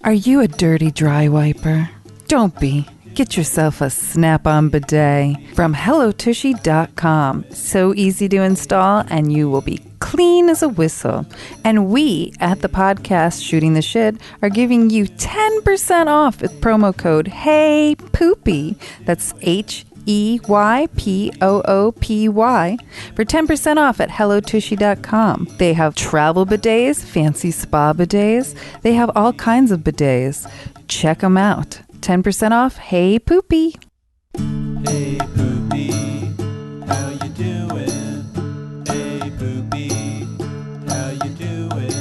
Are you a dirty dry wiper? Don't be. Get yourself a Snap-on bidet from HelloTushy.com. So easy to install, and you will be clean as a whistle. And we at the podcast Shooting the Shit are giving you 10% off with promo code HeyPoopy. That's HEYPOOPY for 10% off at HelloTushy.com. They have travel bidets, fancy spa bidets. They have all kinds of bidets. Check them out. 10% off. Hey Poopy. Hey Poopy, how you doing? Hey Poopy, how you doing?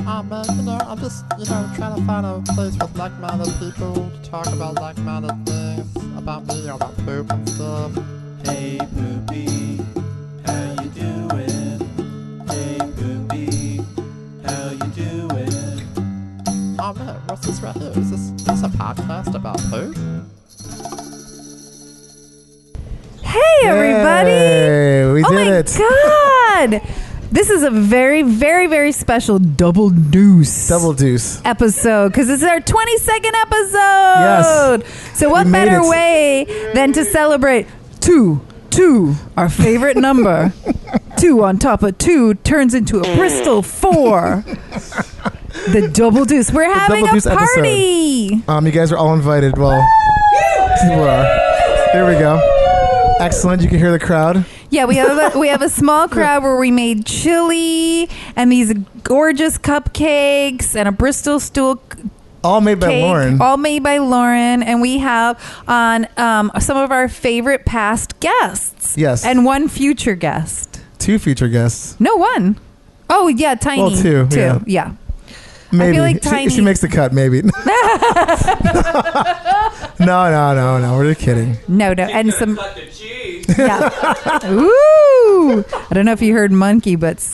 I'm just, trying to find a place with like-minded people to talk about like-minded things about me, about poop and stuff. Hey Poopy, how you doing? Hey Poopy, how you doing? Oh man, what's this right here? Is this a podcast about poop? Hey everybody! Hey, we did it. Oh my god! This is a very, very, very special Double Deuce. Double Deuce episode, because this is our 22nd episode. Yes. So what better way than to celebrate two, our favorite number. 2 on top of 2 turns into a Bristol 4. The Double Deuce. We're having a party. You guys are all invited. Well, people are. There we go. Excellent. You can hear the crowd. Yeah, we have a small crowd where we made chili and these gorgeous cupcakes and a Bristol stool all made by cake, Lauren. All made by Lauren, and we have on some of our favorite past guests. Yes. And one future guest. 2 future guests. No, one. Oh yeah, Tiny. Well, 2. Yeah. Maybe. I feel like Tiny. She makes the cut, maybe. No. We're just kidding. No. And some. Cut the cheese. Yeah. Ooh. I don't know if you heard Monkey, but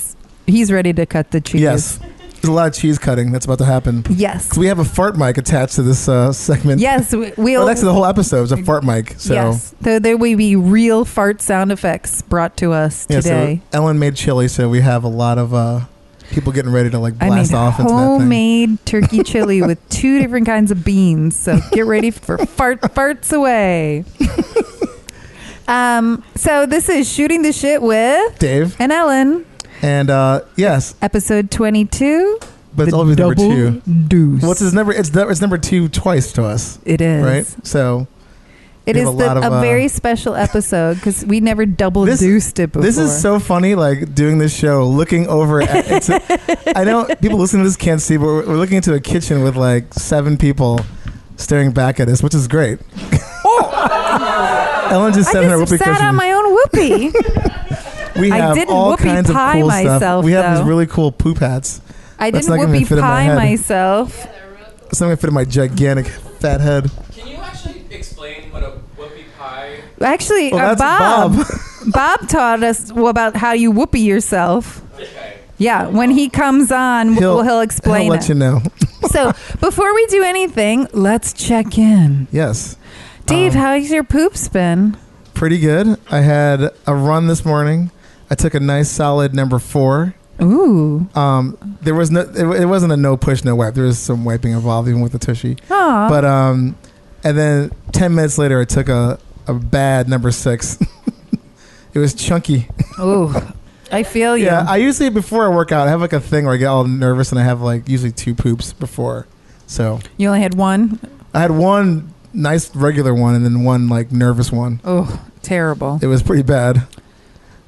he's ready to cut the cheese. Yes. There's a lot of cheese cutting that's about to happen. Yes. So we have a fart mic attached to this segment. Yes. Well, actually, the whole episode is a fart mic. So. Yes. So there will be real fart sound effects brought to us today. So Ellen made chili, so we have a lot of people getting ready to blast off into that thing. Homemade turkey chili with 2 different kinds of beans. So get ready for farts away. So this is Shooting the Shit with Dave and Ellen. And yes, episode 22. but it's always number 2. Deuce. Well, it's number 2 twice to us. It is right. So it is a very special episode because we never double deuced it before. This is so funny, doing this show, looking over at I know people listening to this can't see, but we're looking into a kitchen with 7 people staring back at us, which is great. Ellen just sat on her whoopee cushion. I sat on my own whoopee. We have I didn't all whoopee kinds of pie cool myself, stuff. We have though. these really cool poop hats. I didn't whoopee pie myself. It's not going to fit in my gigantic fat head. Can you actually explain what a whoopie pie? Actually, that's Bob taught us about how you whoopee yourself. Okay. Yeah, when he comes on, he'll explain He'll let you know. So before we do anything, let's check in. Yes. Dave, how's your poops been? Pretty good. I had a run this morning. I took a nice solid number 4. Ooh. There was it wasn't a no push, no wipe. There was some wiping involved even with the tushy. Aww. But and then 10 minutes later I took a bad number 6. It was chunky. Ooh. I feel you. Yeah, I usually before I work out I have a thing where I get all nervous and I have usually 2 poops before. So you only had one? I had one nice regular one and then one nervous one. Oh, terrible. It was pretty bad.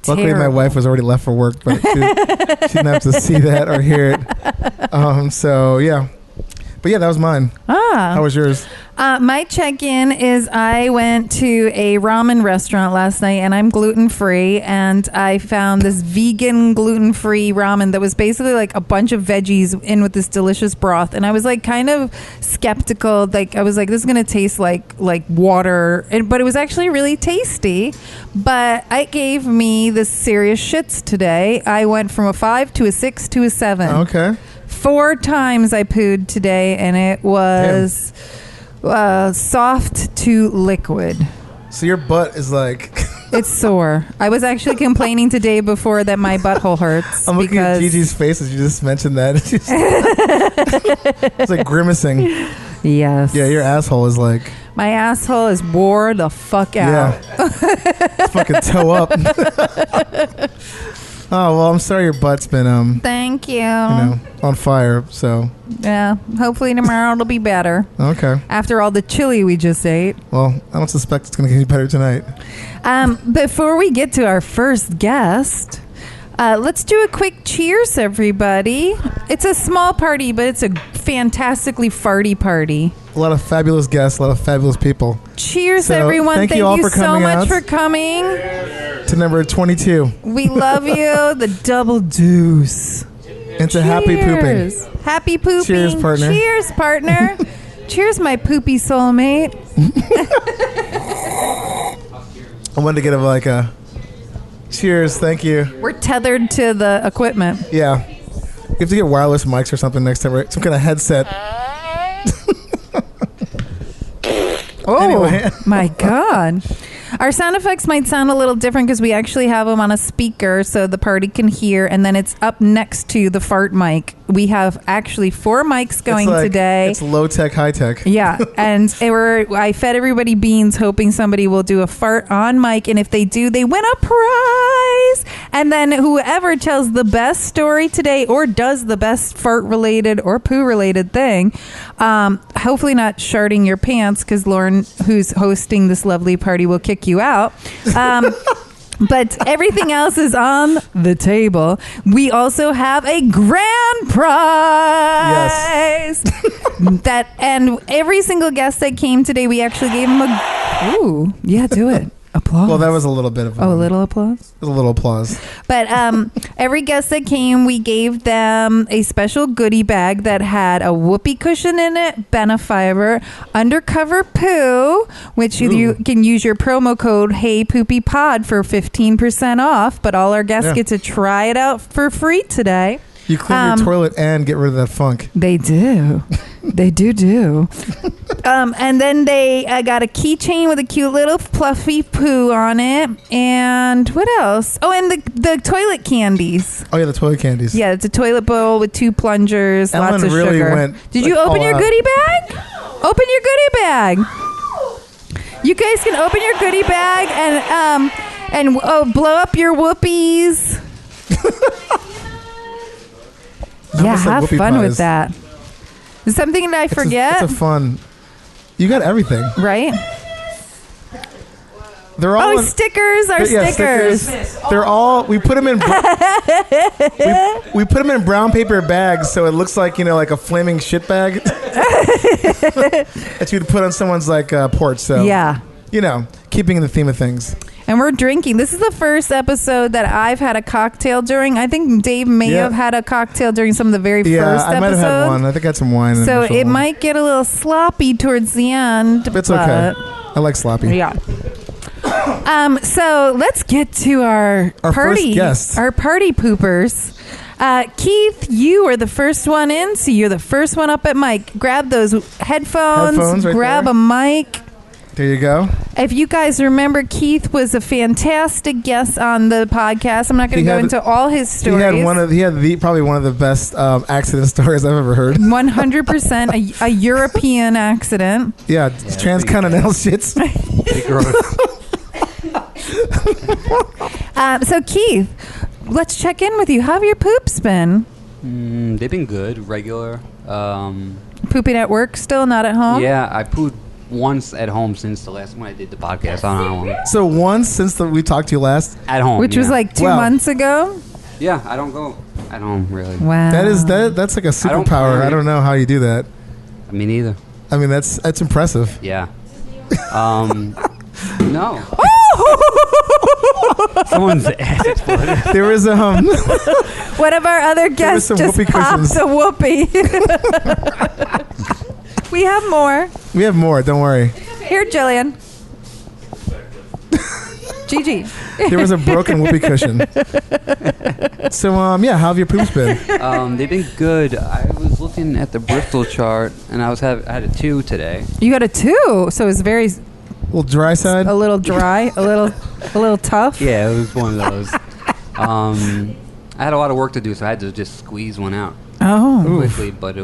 Luckily, my wife was already left for work, but she didn't have to see that or hear it. So, yeah. But, yeah, that was mine. How was yours? My check-in is I went to a ramen restaurant last night, and I'm gluten-free, and I found this vegan gluten-free ramen that was basically a bunch of veggies in with this delicious broth, and I was kind of skeptical. I was this is going to taste like water, but it was actually really tasty. But it gave me the serious shits today. I went from a 5 to a 6 to a 7. Okay. 4 times I pooed today, and it was soft to liquid. So your butt is It's sore. I was actually complaining today before that my butthole hurts. I'm looking at Gigi's face as you just mentioned that. It's like grimacing. Yes. Yeah, your asshole is like... My asshole is wore the fuck out. Yeah. It's fucking toe up. Oh, well, I'm sorry your butt's been, Thank you. On fire, so. Yeah, hopefully tomorrow it'll be better. Okay. After all the chili we just ate. Well, I don't suspect it's going to get any better tonight. Before we get to our first guest, let's do a quick cheers, everybody. It's a small party, but it's a fantastically farty party. A lot of fabulous guests, a lot of fabulous people. Cheers, so, everyone. Thank you all for so coming much out for coming. to number 22. We love you, the Double Deuce. Into happy pooping. Happy pooping. Cheers, partner. Cheers, partner. Cheers, my poopy soulmate. I wanted to get a cheers, thank you. We're tethered to the equipment. Yeah. You have to get wireless mics or something next time, right? Some kind of headset. Oh, anyway. My God. Our sound effects might sound a little different because we actually have them on a speaker so the party can hear, and then it's up next to the fart mic. We have actually 4 mics going today. It's low-tech, high-tech. Yeah, and I fed everybody beans hoping somebody will do a fart on mic, and if they do, they win a prize. And then whoever tells the best story today or does the best fart-related or poo-related thing, hopefully not sharting your pants because Lauren, who's hosting this lovely party, will kick you out. But everything else is on the table. We also have a grand prize. Yes. And every single guest that came today, we actually gave them ooh, yeah, do it. Applause. Well, that was a little bit of a little applause? A little applause. But every guest that came, we gave them a special goodie bag that had a whoopee cushion in it, Benefiber, undercover poo, which you can use your promo code HeyPoopyPod for 15% off. But all our guests get to try it out for free today. You clean your toilet and get rid of that funk. They do. They do. And then they got a keychain with a cute little fluffy poo on it. And what else? Oh, and the toilet candies. Oh, yeah, the toilet candies. Yeah, it's a toilet bowl with 2 plungers, Ellen lots of really sugar. Did you open your goodie bag? Open your goodie bag. You guys can open your goodie bag and blow up your whoopies. Yeah, have fun with that. Is something that I forget? It's a fun. You got everything. Right? They're all stickers are stickers. They're all, we put them in we put them in brown paper bags so it looks like, like a flaming shit bag that you'd put on someone's porch. So yeah. Keeping in the theme of things. And we're drinking. This is the first episode that I've had a cocktail during. I think Dave may have had a cocktail during some of the very first episodes. Yeah, I might have had one. I think I had some wine. So it might get a little sloppy towards the end. It's okay. I like sloppy. Yeah. So let's get to our party. First guest. Our party poopers. Keith, you are the first one in, so you're the first one up at mic. Grab those headphones right grab there. A mic. There you go. If you guys remember, Keith was a fantastic guest on the podcast. I'm not going to go into all his stories. He had probably one of the best accident stories I've ever heard. 100% a European accident. Yeah, transcontinental shits. So Keith, let's check in with you. How have your poops been? They've been good, regular. Pooping at work still, not at home? Yeah, I pooed once at home since the last one I did the podcast. I don't know. So once since we talked to you last? At home. Which was like 2 months ago? Yeah, I don't go at home, really. Wow. That's like a superpower. I don't know how you do that. Me neither. I mean, that's impressive. Yeah. No. Someone's ass exploded. There was one of our other guests just popped a whoopee. We have more. We have more. Don't worry. Here, Jillian. Gigi. There was a broken whoopee cushion. So, how have your poops been? They've been good. I was looking at the Bristol chart, and I had a 2 today. You got a 2, so it's very... A little dry side? A little dry. A little... A little tough? Yeah, it was one of those. I had a lot of work to do, so I had to just squeeze one out quickly. But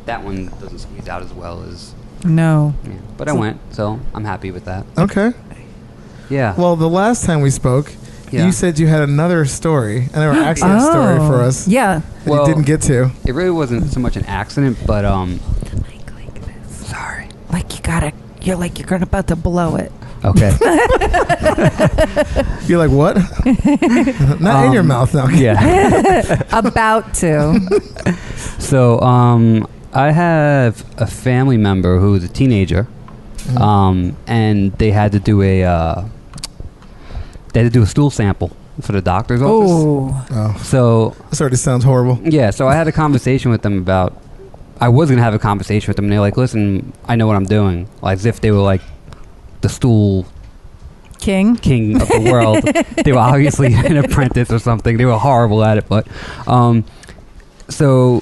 that one doesn't squeeze out as well as. No. Yeah. But I went, so I'm happy with that. Okay. Yeah. Well, the last time we spoke, you said you had another story, another accident story for us. Yeah. That you didn't get to. It really wasn't so much an accident, but Like this. sorry. Like you're about to blow it. Okay. You're like, what? Not in your mouth now. Yeah. About to. So, I have a family member who was a teenager, and they had to do a stool sample for the doctor's office. Oh. So This already sounds horrible. yeah, so I had a conversation with them about. I was gonna have a conversation with them, and they're like, "Listen, I know what I'm doing." Like as if they were like the stool king of the world. They were obviously an apprentice or something. They were horrible at it, but so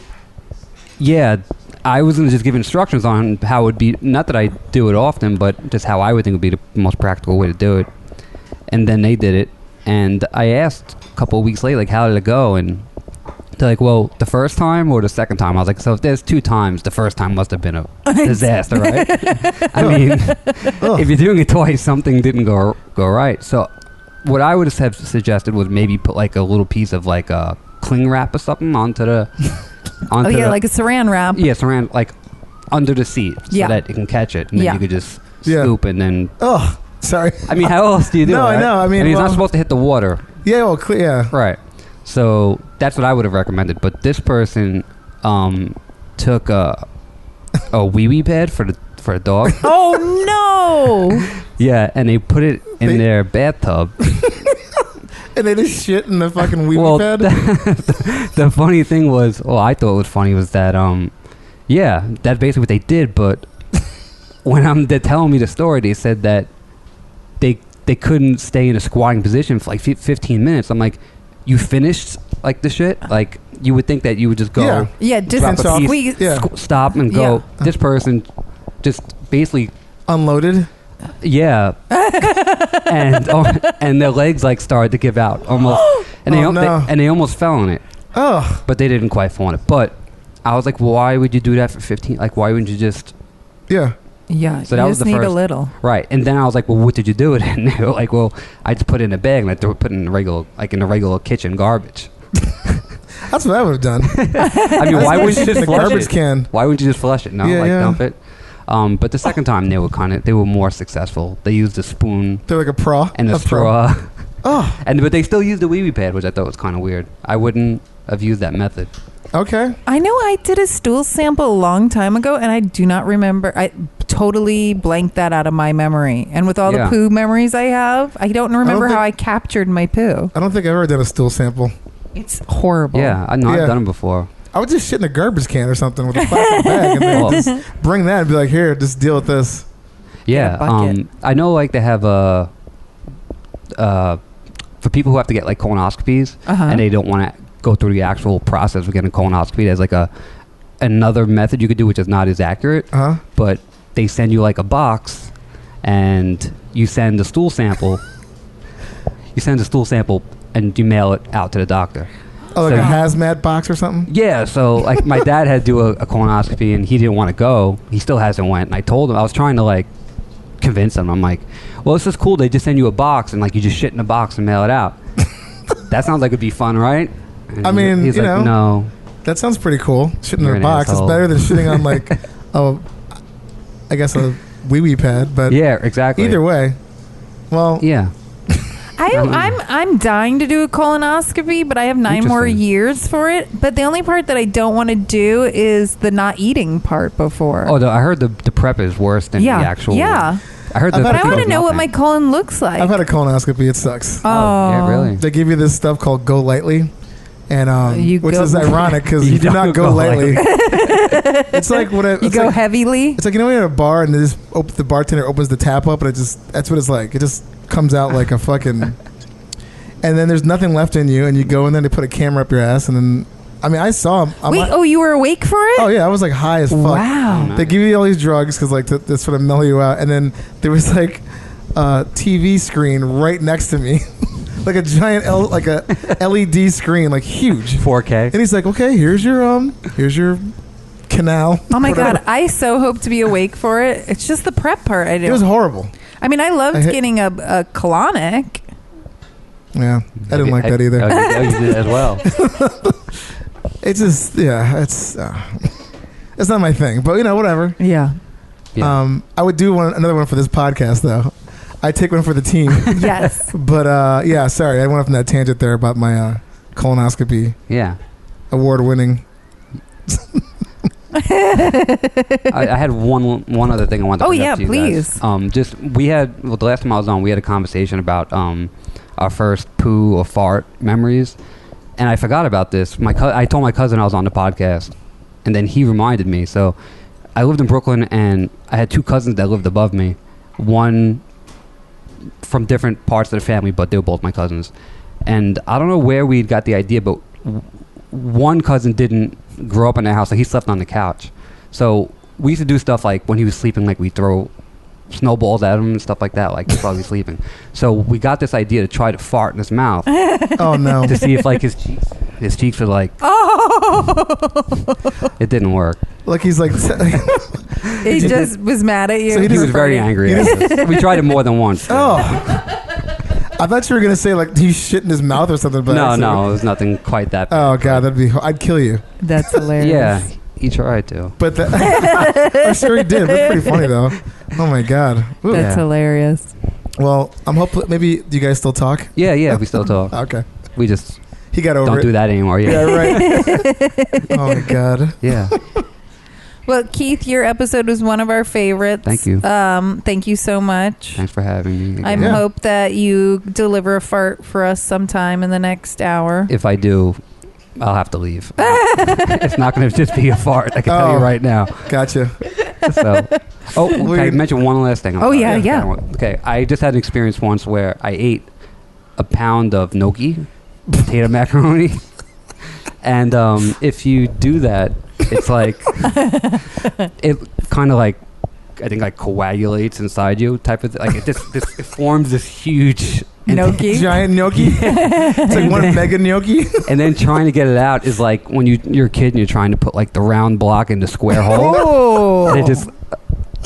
yeah, I was gonna just give instructions on how it would be. Not that I do it often, but just how I would think would be the most practical way to do it. And then they did it, and I asked a couple of weeks later, like, how did it go? And they're like, well, the first time or the second time? I was like, so if there's 2 times, the first time must have been a disaster, right? I mean, if you're doing it twice, something didn't go right. So what I would have suggested was maybe put like a little piece of like a cling wrap or something onto the... like a saran wrap. Yeah, saran, like under the seat so that it can catch it. And then you could just scoop and then... Oh, sorry. I mean, how else do you do it? No, right? I know. I mean, it's not supposed to hit the water. Yeah, well, yeah. Right. So that's what I would have recommended. But this person took a wee-wee pad for a dog. Oh, no. Yeah, and they put it in their bathtub. And they just shit in the fucking wee-wee pad? The funny thing was, I thought it was funny was that, yeah, that's basically what they did. But when they're telling me the story, they said that they couldn't stay in a squatting position for like 15 minutes. I'm like, you finished like the shit? Like you would think that you would just go, just drop a piece, stop and go. Yeah. This person just basically unloaded. Yeah, and their legs like started to give out almost, and they almost fell on it. Oh, but they didn't quite fall on it. But I was like, why would you do that for 15? Like, why wouldn't you just? Yeah. So that was the need first, a little. Right, and then I was like, well, what did you do with it? And they were like, well, I just put it in a bag and I put it in the regular kitchen garbage. That's what I would have done. I mean, why wouldn't you just flush garbage it? Can? Why wouldn't you just flush it? No, dump it. But the second time they were more successful. They used a spoon. They're like a straw and a straw. Oh, but they still used the wee-wee pad, which I thought was kind of weird. I wouldn't have used that method. Okay. I know I did a stool sample a long time ago, and I do not remember. I totally blanked that out of my memory. And with all the poo memories I have, I don't remember how I captured my poo. I don't think I've ever done a stool sample. It's horrible. Yeah, I know. I've done them before. I would just shit in a garbage can or something with a plastic bag, and then just bring that and be like, "Here, just deal with this." Yeah, I know. Like they have for people who have to get like colonoscopies and they don't want to go through the actual process of getting a colonoscopy. There's like another method you could do, which is not as accurate. But they send you like a box, and you send a stool sample. And you mail it out to the doctor. Oh, like a hazmat box or something? Yeah, so like my dad had to do a colonoscopy and he didn't want to go. He still hasn't went. And I told him, I was trying to like convince him. I'm like, well, this is cool. They just send you a box and like you just shit in a box and mail it out. That sounds like it'd be fun, right? And I mean, he's like, no. That sounds pretty cool. Shitting You're in a an box asshole. is better than shitting on like I guess a wee-wee pad, but yeah, exactly. Either way. Well, yeah. I'm dying to do a colonoscopy, but I have 9 more years for it. But the only part that I don't want to do is the not eating part before. Oh, I heard the prep is worse than the actual. Yeah. I heard but I want to know what my colon looks like. I've had a colonoscopy. It sucks. Oh, yeah, really? They give you this stuff called Go Lightly, and which is ironic because you do not go lightly. It's like you go heavily. It's like, you know, when you're at a bar and the bartender opens the tap up, and that's what it's like. It just comes out like a fucking, and then there's nothing left in you, and you go in there, they put a camera up your ass, and then I saw him. Wait, you were awake for it? Oh yeah, I was like high as fuck. Wow. They give you all these drugs because like that's for to mellow you out, and then there was like TV screen right next to me. Like a giant like a LED screen, like huge. 4K. And he's like, okay, here's your canal. Oh my whatever. God, I so hope to be awake for it. It's just the prep part I do. It was horrible. I mean, I loved getting a colonic. Yeah, I didn't like that either. Oh, you did as well. It's just, it's not my thing, but whatever. Yeah. I would do another one for this podcast though. I take one for the team. Yes. But yeah, sorry, I went off on that tangent there about my colonoscopy. Yeah. Award-winning. I had one other thing I wanted to bring up to you please. guys. The last time I was on, we had a conversation about our first poo or fart memories, and I forgot about this. I told my cousin I was on the podcast, and then he reminded me. So I lived in Brooklyn, and I had 2 cousins that lived above me. One from different parts of the family, but they were both my cousins. And I don't know where we got the idea, but one cousin didn't grow up in the house, like he slept on the couch. So we used to do stuff like when he was sleeping, like we throw snowballs at him and stuff like that, like he's probably sleeping. So we got this idea to try to fart in his mouth. Oh no! To see if like his cheeks were like. Oh. It didn't work. Like he's like. He just was mad at you. So He was very angry at us. We tried it more than once. Oh. I thought you were gonna say like he shit in his mouth or something, but No, it was nothing quite that bad. Oh god, I'd kill you. That's hilarious. Yeah, he tried to. But I'm sure he did. It's pretty funny though. Oh my god. Ooh. That's Yeah. hilarious. Well, I'm hoping maybe do you guys still talk? Yeah, we still talk. Okay. We just He got over don't it. do that anymore. Yeah, Yeah. right. Oh my god. Yeah. Well, Keith, your episode was one of our favorites. Thank you. Thank you so much. Thanks for having me. I again. hope that you deliver a fart for us sometime in the next hour. If I do, I'll have to leave. It's not going to just be a fart. I can tell you right now. Gotcha. So, can I mention one last thing? I'm sorry. Yeah. Okay, I just had an experience once where I ate a pound of gnocchi, potato macaroni, and if you do that, it's like it kind of like I think like coagulates inside you type of thing. Like it forms this huge Gnocchi? Giant gnocchi. It's like one mega gnocchi. and then trying to get it out is like when you're a kid and you're trying to put like the round block into square hole. Oh. And it just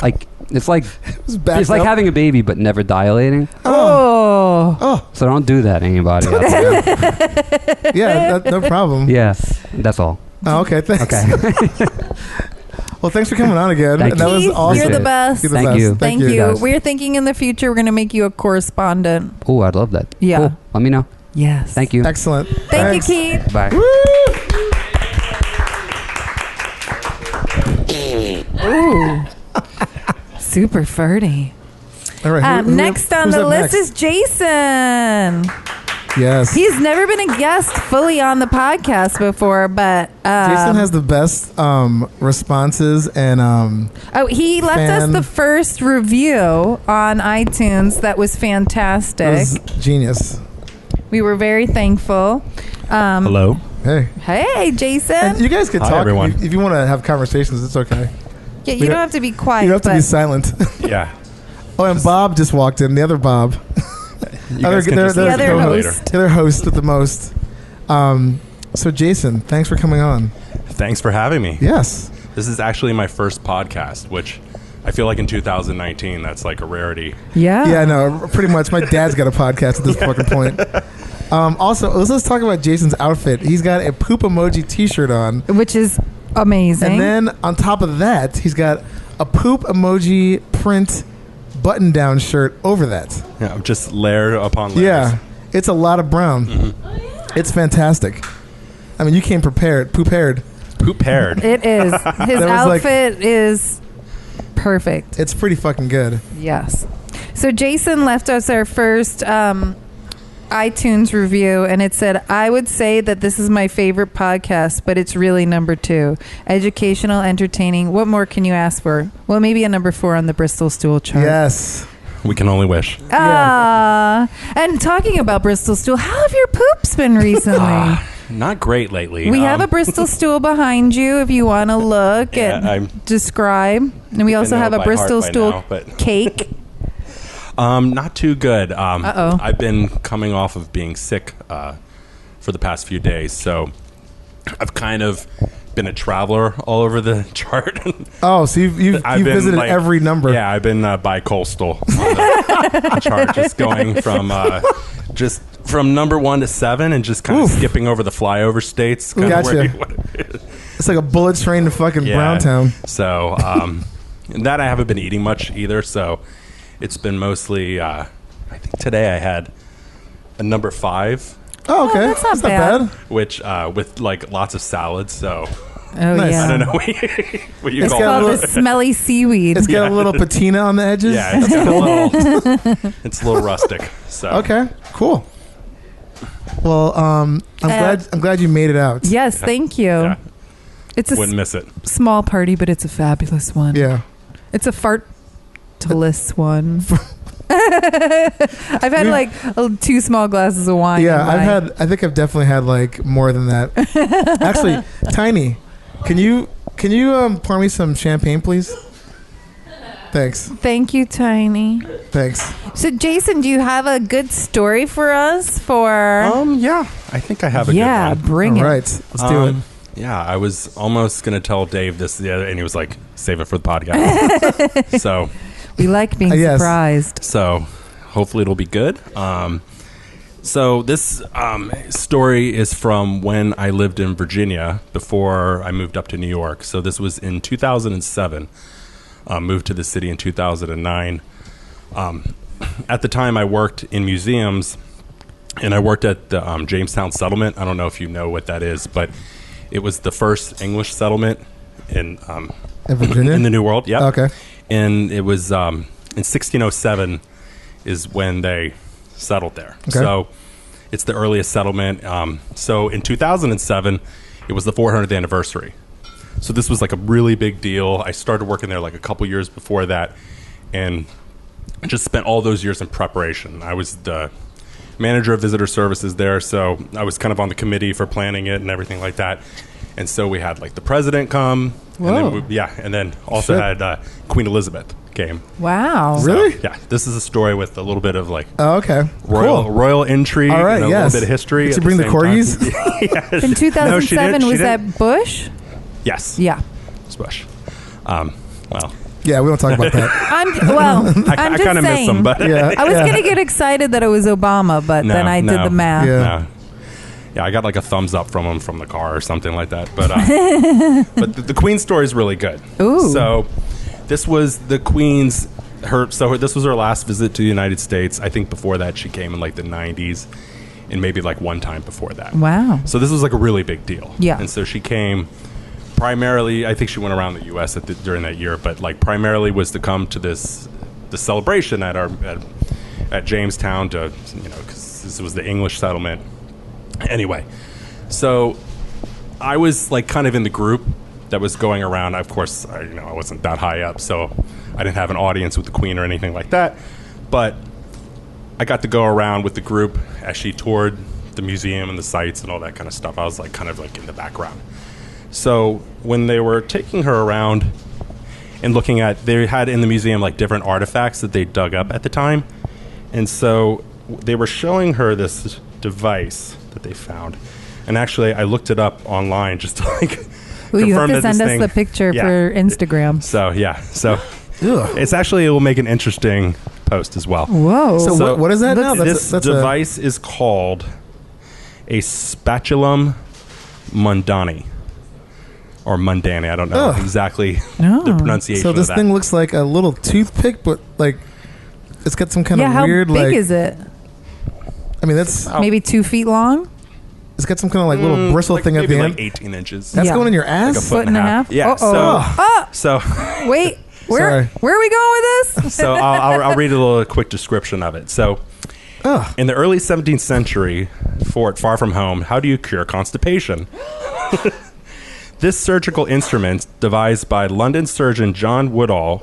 like it's like It's like having a baby but never dilating. Oh. So don't do that, anybody out there. Yeah, no problem. Yeah, that's all. Oh, okay, thanks. Okay. Well, thanks for coming on again. Thank That you. was Keith, awesome. you're the best. You're the Thank best. you. Thank you, you. guys. We're thinking in the future we're going to make you a correspondent. Oh, I'd love that. Yeah. Cool. Let me know. Yes. Thank you. Excellent. Thank Thanks. you, Keith. Bye. Ooh. Super farty. All right. Next on who's the up list next? is Jason. Yes. He's never been a guest fully on the podcast before, but Jason has the best responses and he left us the first review on iTunes that was it fantastic. was genius. We were very thankful. Hello. Hey. Hey, Jason. And you guys could Hi, talk everyone. if you want to have conversations. It's okay. Yeah, you we don't don't- have to be quiet. You don't have to but be silent. Yeah. Oh, and Bob just walked in. The other Bob. You guys can just The listen other to it host. later. The other host with the most. So Jason, thanks for coming on. Thanks for having me. Yes. This is actually my first podcast, which I feel like in 2019, that's like a rarity. Yeah. Yeah, no, pretty much. My dad's got a podcast at this fucking point. Also, let's talk about Jason's outfit. He's got a poop emoji T-shirt on, Which is amazing. and then on top of that, he's got a poop emoji print button-down shirt over that. Yeah, just layer upon layers. Yeah, it's a lot of brown. It's fantastic. I mean, you came prepared, poop-haired. Poop paired. It is. His That was like- outfit is perfect. It's pretty fucking good. Yes. So Jason left us our first iTunes review, and it said, I would say that this is my favorite podcast, but it's really number 2. Educational, entertaining. What more can you ask for? Well, maybe a number 4 on the Bristol stool chart. Yes. We can only wish. And talking about Bristol stool, how have your poops been recently? Not great lately. We have a Bristol stool behind you if you want to look Yeah, and I'm- describe. And we also know have a by Bristol heart by stool now, but- cake. Not too good. Uh-oh. I've been coming off of being sick for the past few days, so I've kind of been a traveler all over the chart. Oh, so you've visited every number. Yeah, I've been bi-coastal on the chart, just going from number 1 to 7 and just kind of skipping over the flyover states. Gotcha. It's like a bullet train to fucking Browntown. So that I haven't been eating much either, so it's been mostly, I think today I had a number 5. Oh, okay. That's not bad. Which, with like lots of salads, so... Oh, Nice. yeah. I don't know what you It's call called it. the smelly seaweed. It's got a little patina on the edges. Yeah, it's got a little, it's a little rustic. So Okay, cool. Well, I'm glad you made it out. Yes, thank you. Yeah. It's a Wouldn't miss it. small party, but it's a fabulous one. Yeah. It's a fartless one. I've had like 2 small glasses of wine. Yeah, I think I've definitely had like more than that. Actually, Tiny, can you pour me some champagne, please? Thanks. Thank you, Tiny. Thanks. So, Jason, do you have a good story for us? Yeah, I think I have a good one. Bring All it. right, let's do it. Yeah, I was almost going to tell Dave this the other, and he was like, save it for the podcast. So We like being Yes. surprised. So hopefully it'll be good. So this story is from when I lived in Virginia before I moved up to New York. So this was in 2007. Moved to the city in 2009. At the time, I worked in museums, and I worked at the Jamestown settlement. I don't know if you know what that is, but it was the first English settlement in Virginia? in the New World. Yeah. Okay. And it was in 1607 is when they settled there. Okay. So it's the earliest settlement. So in 2007, it was the 400th anniversary. So this was like a really big deal. I started working there like a couple years before that, and just spent all those years in preparation. I was the manager of visitor services there, so I was kind of on the committee for planning it and everything like that. And so we had like the president come, Whoa. and then also Shit. had Queen Elizabeth came. Wow. Really? So, yeah, this is a story with a little bit of like Oh, okay. Cool. royal intrigue, All right, and a yes. little bit of history. Did at you bring the same time. corgis? Yes. In 2007, she was didn't. that Bush? Yes. Yeah. It's Bush. Well, Yeah, we don't talk about that. I'm I just kind of miss saying. him, but Yeah. I was gonna get excited that it was Obama, but No, then I did no. the math. Yeah. no. Yeah, I got like a thumbs up from him from the car or something like that. But but the Queen story is really good. Ooh. So this was the Queen's this was her last visit to the United States. I think before that she came in like the 90s, and maybe like one time before that. Wow. So this was like a really big deal. Yeah. And so she came primarily, I think she went around the U.S. during that year, but like primarily was to come to the celebration at Jamestown to, because this was the English settlement. Anyway, so I was like kind of in the group that was going around. Of course, I wasn't that high up, so I didn't have an audience with the Queen or anything like that. But I got to go around with the group as she toured the museum and the sites and all that kind of stuff. I was like kind of like in the background. So when they were taking her around and looking at, they had in the museum like different artifacts that they dug up at the time. And so they were showing her this device that they found. And actually, I looked it up online just to like Ooh, you have confirm to that this send us thing- the picture Yeah. for Instagram. So, yeah. So Ugh. it will make an interesting post as well. Whoa. So what is that now? This device is called a spatulum mundani. Or mundani. I don't know Ugh. exactly Oh. the pronunciation So this of that. thing looks like a little toothpick, but like it's got some kind yeah, of how weird big like. is it? I mean, that's Maybe 2 feet long? it's got some kind of like little bristle like thing at maybe the like end. 18 inches. That's Yeah. going in your Like ass. a Foot and a half? Yeah. Uh-oh. So Wait, Sorry. where are we going with this? so I'll read a little quick description of it. So Ugh. in the early 17th century, far from home, how do you cure constipation? This surgical instrument, devised by London surgeon John Woodall,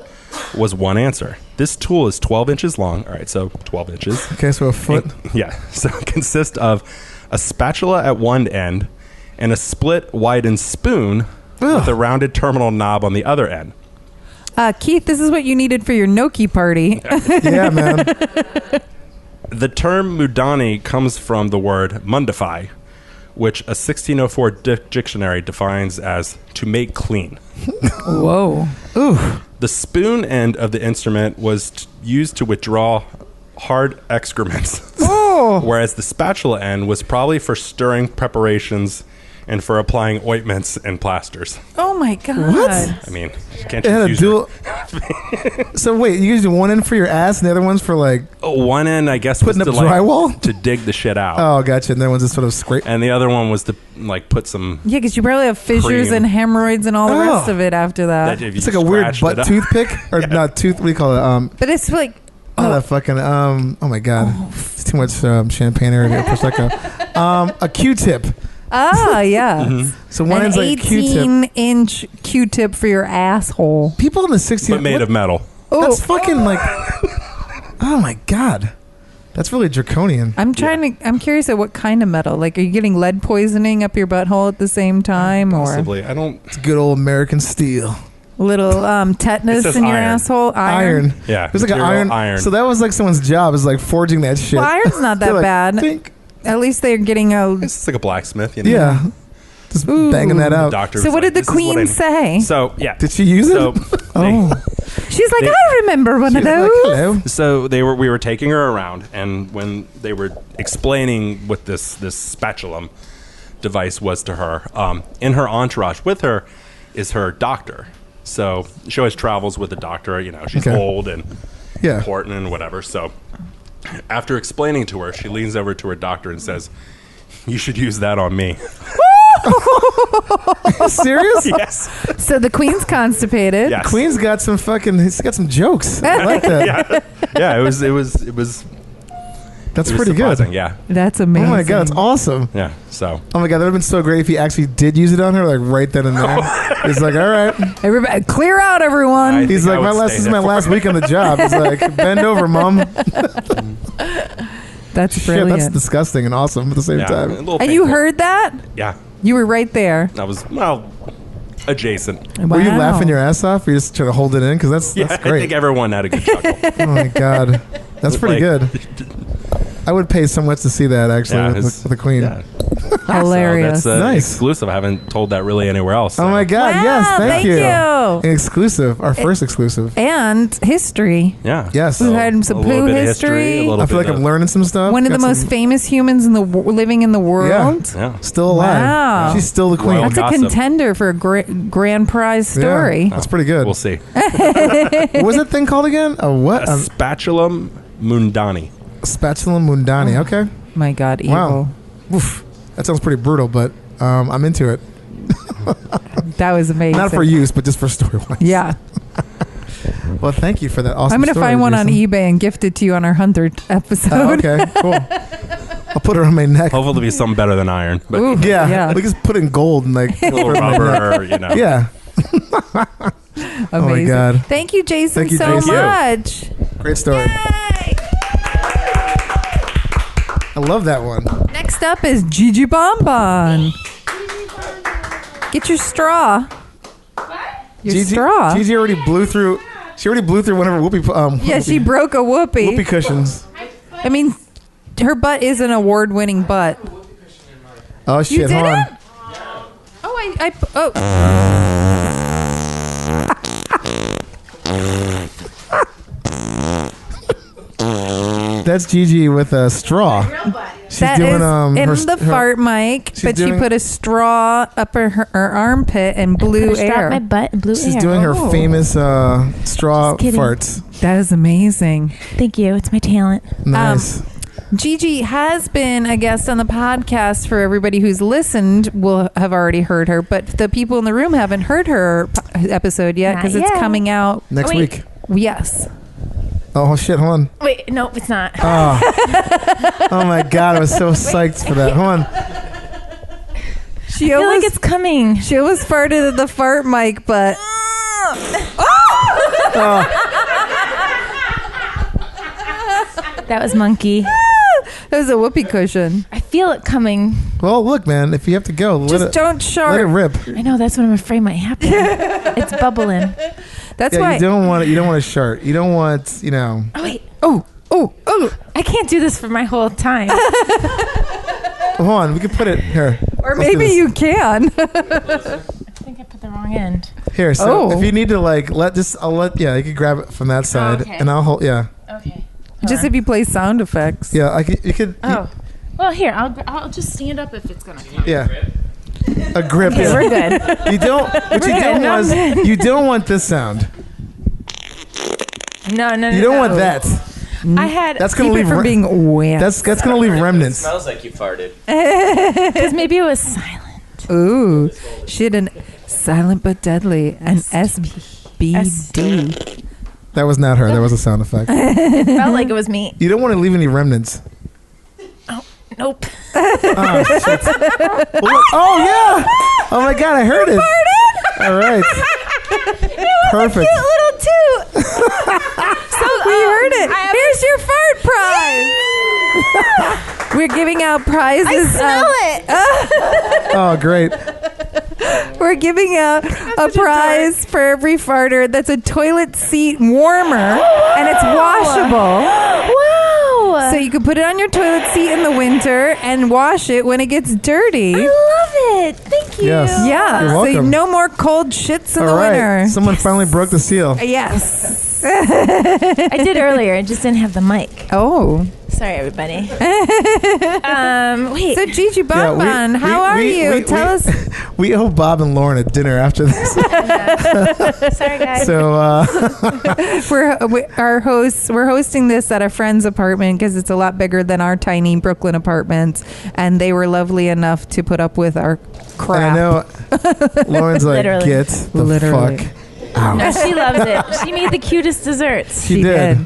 was one answer. This tool is 12 inches long. All right, so 12 inches. Okay, so a foot. So it consists of a spatula at one end and a split widened spoon with a rounded terminal knob on the other end. Keith, this is what you needed for your gnocchi party. Yeah, man. The term mundani comes from the word mundify, which a 1604 dictionary defines as to make clean. Whoa. Ooh. The spoon end of the instrument was used to withdraw hard excrements, whereas the spatula end was probably for stirring preparations and for applying ointments and plasters. Oh my God. What? I mean, can't It had just a use dual. So wait, you use one end for your ass, and the other one's for like one end, I guess, putting was up to drywall to dig the shit out. Oh, gotcha. And then one's just sort of scrape. And the other one was to like put some. Yeah, because you probably have fissures Cream. and hemorrhoids and all the Oh. rest of it after that. If you It's like a weird scratched butt it up. toothpick, or not tooth. What do you call it? But it's like, That fucking. Oh my God, it's too much champagne or prosecco. A Q-tip. yeah. So one An end's like a Q-tip. 18-inch Q-tip for your asshole. People in the 60s. But made of metal. That's fucking like. Oh my God, that's really draconian. I'm curious at what kind of metal. Like, are you getting lead poisoning up your butthole at the same time, or Possibly. I don't. It's good old American steel. little It tetanus says in your iron. asshole? Iron. Yeah. It was like an material iron. So that was like someone's job, is like forging that shit. Well, iron's not that They're like, bad. "Think." At least they're getting a. It's just like a blacksmith, you know? Yeah. Just Ooh. banging that out. Doctor So was what like, did the "This is what I queen need." say? So, yeah. Did she use it? So, She's like, they- I remember one of She's like, those. hello. So we were taking her around, and when they were explaining what this spatulum device was to her, in her entourage with her is her doctor. So she always travels with a doctor. You know, she's Okay. old and Yeah. important and whatever. So after explaining to her, she leans over to her doctor and says, "You should use that on me." Serious? Yes. So the queen's constipated. Yes. Queen's got some fucking. He's got some jokes. I like that. Yeah. It was. That's It was pretty good. surprising, Yeah. That's Oh amazing. my God, that's awesome. Yeah. So Oh my God, that would have been so great if he actually did use it on her, like right then and there. He's like, all right. Everybody, clear out, everyone. I- He's think like, I would this stay is there my for last it." week on the job. He's like, bend over, mom. That's Shit, brilliant. that's disgusting and awesome at the same yeah. a time. little And you painful. heard that? Yeah. You were right there. I was adjacent. Were you Wow. laughing your ass off? Or you just trying to hold it in? Because that's I great. think everyone had a good chuckle. Oh my God, that's pretty good. I would pay so much to see that actually Yeah, with the queen. Yeah. Hilarious. So that's Nice. exclusive. I haven't told that really anywhere else. Oh my God, Wow, yes, thank thank you. you. An exclusive, our first exclusive. And history. Yeah. Yes. We had some a little poo bit of history. a little I feel bit like I'm learning some stuff. One of the Got most some- famous humans in the living in the world. Yeah. still alive. Wow. She's still the queen. Royal That's a gossip. contender for a grand prize story. Yeah, that's pretty good. We'll see. What was that thing called again? A what? A spatulum mundani. Spatula mundani. Okay. My God, evil. Wow. Oof. That sounds pretty brutal, but I'm into it. That was amazing. Not for use, but just for story-wise. Yeah. Well, thank you for that awesome I'm going to story, find one on Jason. eBay and gift it to you on our 100th episode. Oh, okay, cool. I'll put it on my neck. Hopefully, it'll be something better than iron. But Ooh, Yeah, we just put in gold and like a little put it on my neck. rubber, you know. Yeah, Amazing. Oh my God. Thank you, Jason, Thank you, so Jason. much. great story. Yay. I love that one. Next up is Gigi Bon Bon. Get your straw. Your straw. Gigi already blew through. She already blew through one of her whoopee. Yeah, she broke a whoopee. whoopee cushions. I mean, her butt is an award-winning butt. Oh shit! You did hold on. it? Oh, That's Gigi with a straw. She's that doing is in her, the fart mic, she's but she doing- put a straw up her armpit and blew Put a straw up air. my butt and blew She's air. doing her Oh. famous straw Just kidding. farts. That is amazing. Thank you. It's my talent. Nice. Gigi has been a guest on the podcast. For everybody who's listened will have already heard her, but the people in the room haven't heard her episode yet Not because it's yet. coming out. Next wait. week. Yes. Oh shit! Hold on. Wait, no, it's not. Oh my god! I was so psyched for that. Hold on. She I feel almost, like it's coming. she almost farted at the fart mic, but That was monkey. that was a whoopee cushion. I feel it coming. Well, look, man. If you have to go, Just don't let it shart. rip. I know that's what I'm afraid might happen. It's bubbling. That's Yeah, why. you don't want it. You don't want a shirt. You don't want, you know. Oh wait, Oh. I can't do this for my whole time. Hold on, we can put it here. Or Let's do maybe this. you can. I think I put the wrong end. Here, so Oh. if you need to like you can grab it from that side, okay. and I'll hold. Yeah, Okay. Just if you play sound effects. yeah. You could. Oh, well, here I'll just stand up if it's gonna come. Yeah. A grip. Okay, yeah. we're good. You don't. What you don't want is you don't want this sound. No. You don't want that. I had That's gonna Keep it leave. from being wet. That's gonna leave remnants. Smells like you farted. because maybe it was silent. Ooh, she had an silent but deadly, an SBD. That was not her. That was a sound effect. It felt like it was me. You don't want to leave any remnants. Nope. Oh, shit. Oh yeah! Oh my god, I heard it. All right. Perfect. Little toot. So we heard it. Here's your fart prize. We're giving out prizes. Smell it. Oh great. We're giving out a prize for every farter. That's a toilet seat warmer, and it's washable. Wow. So you can put it on your toilet seat in the winter and wash it when it gets dirty. I love it. Thank you. Yes. Yeah, You're so welcome. no more cold shits in All the right. winter. Someone finally broke the seal. Yes. I did earlier. I just didn't have the mic. Oh. Sorry, everybody. Wait. So Gigi Bon Yeah, Bon, how are you? Tell us. We owe Bob and Lauren a dinner after this. Sorry, guys. So We're hosting this at a friend's apartment because it's a lot bigger than our tiny Brooklyn apartments, and they were lovely enough to put up with our crap. I know Lauren's like, Literally. get the Literally. fuck out. No, she loves it. She made the cutest desserts. She did.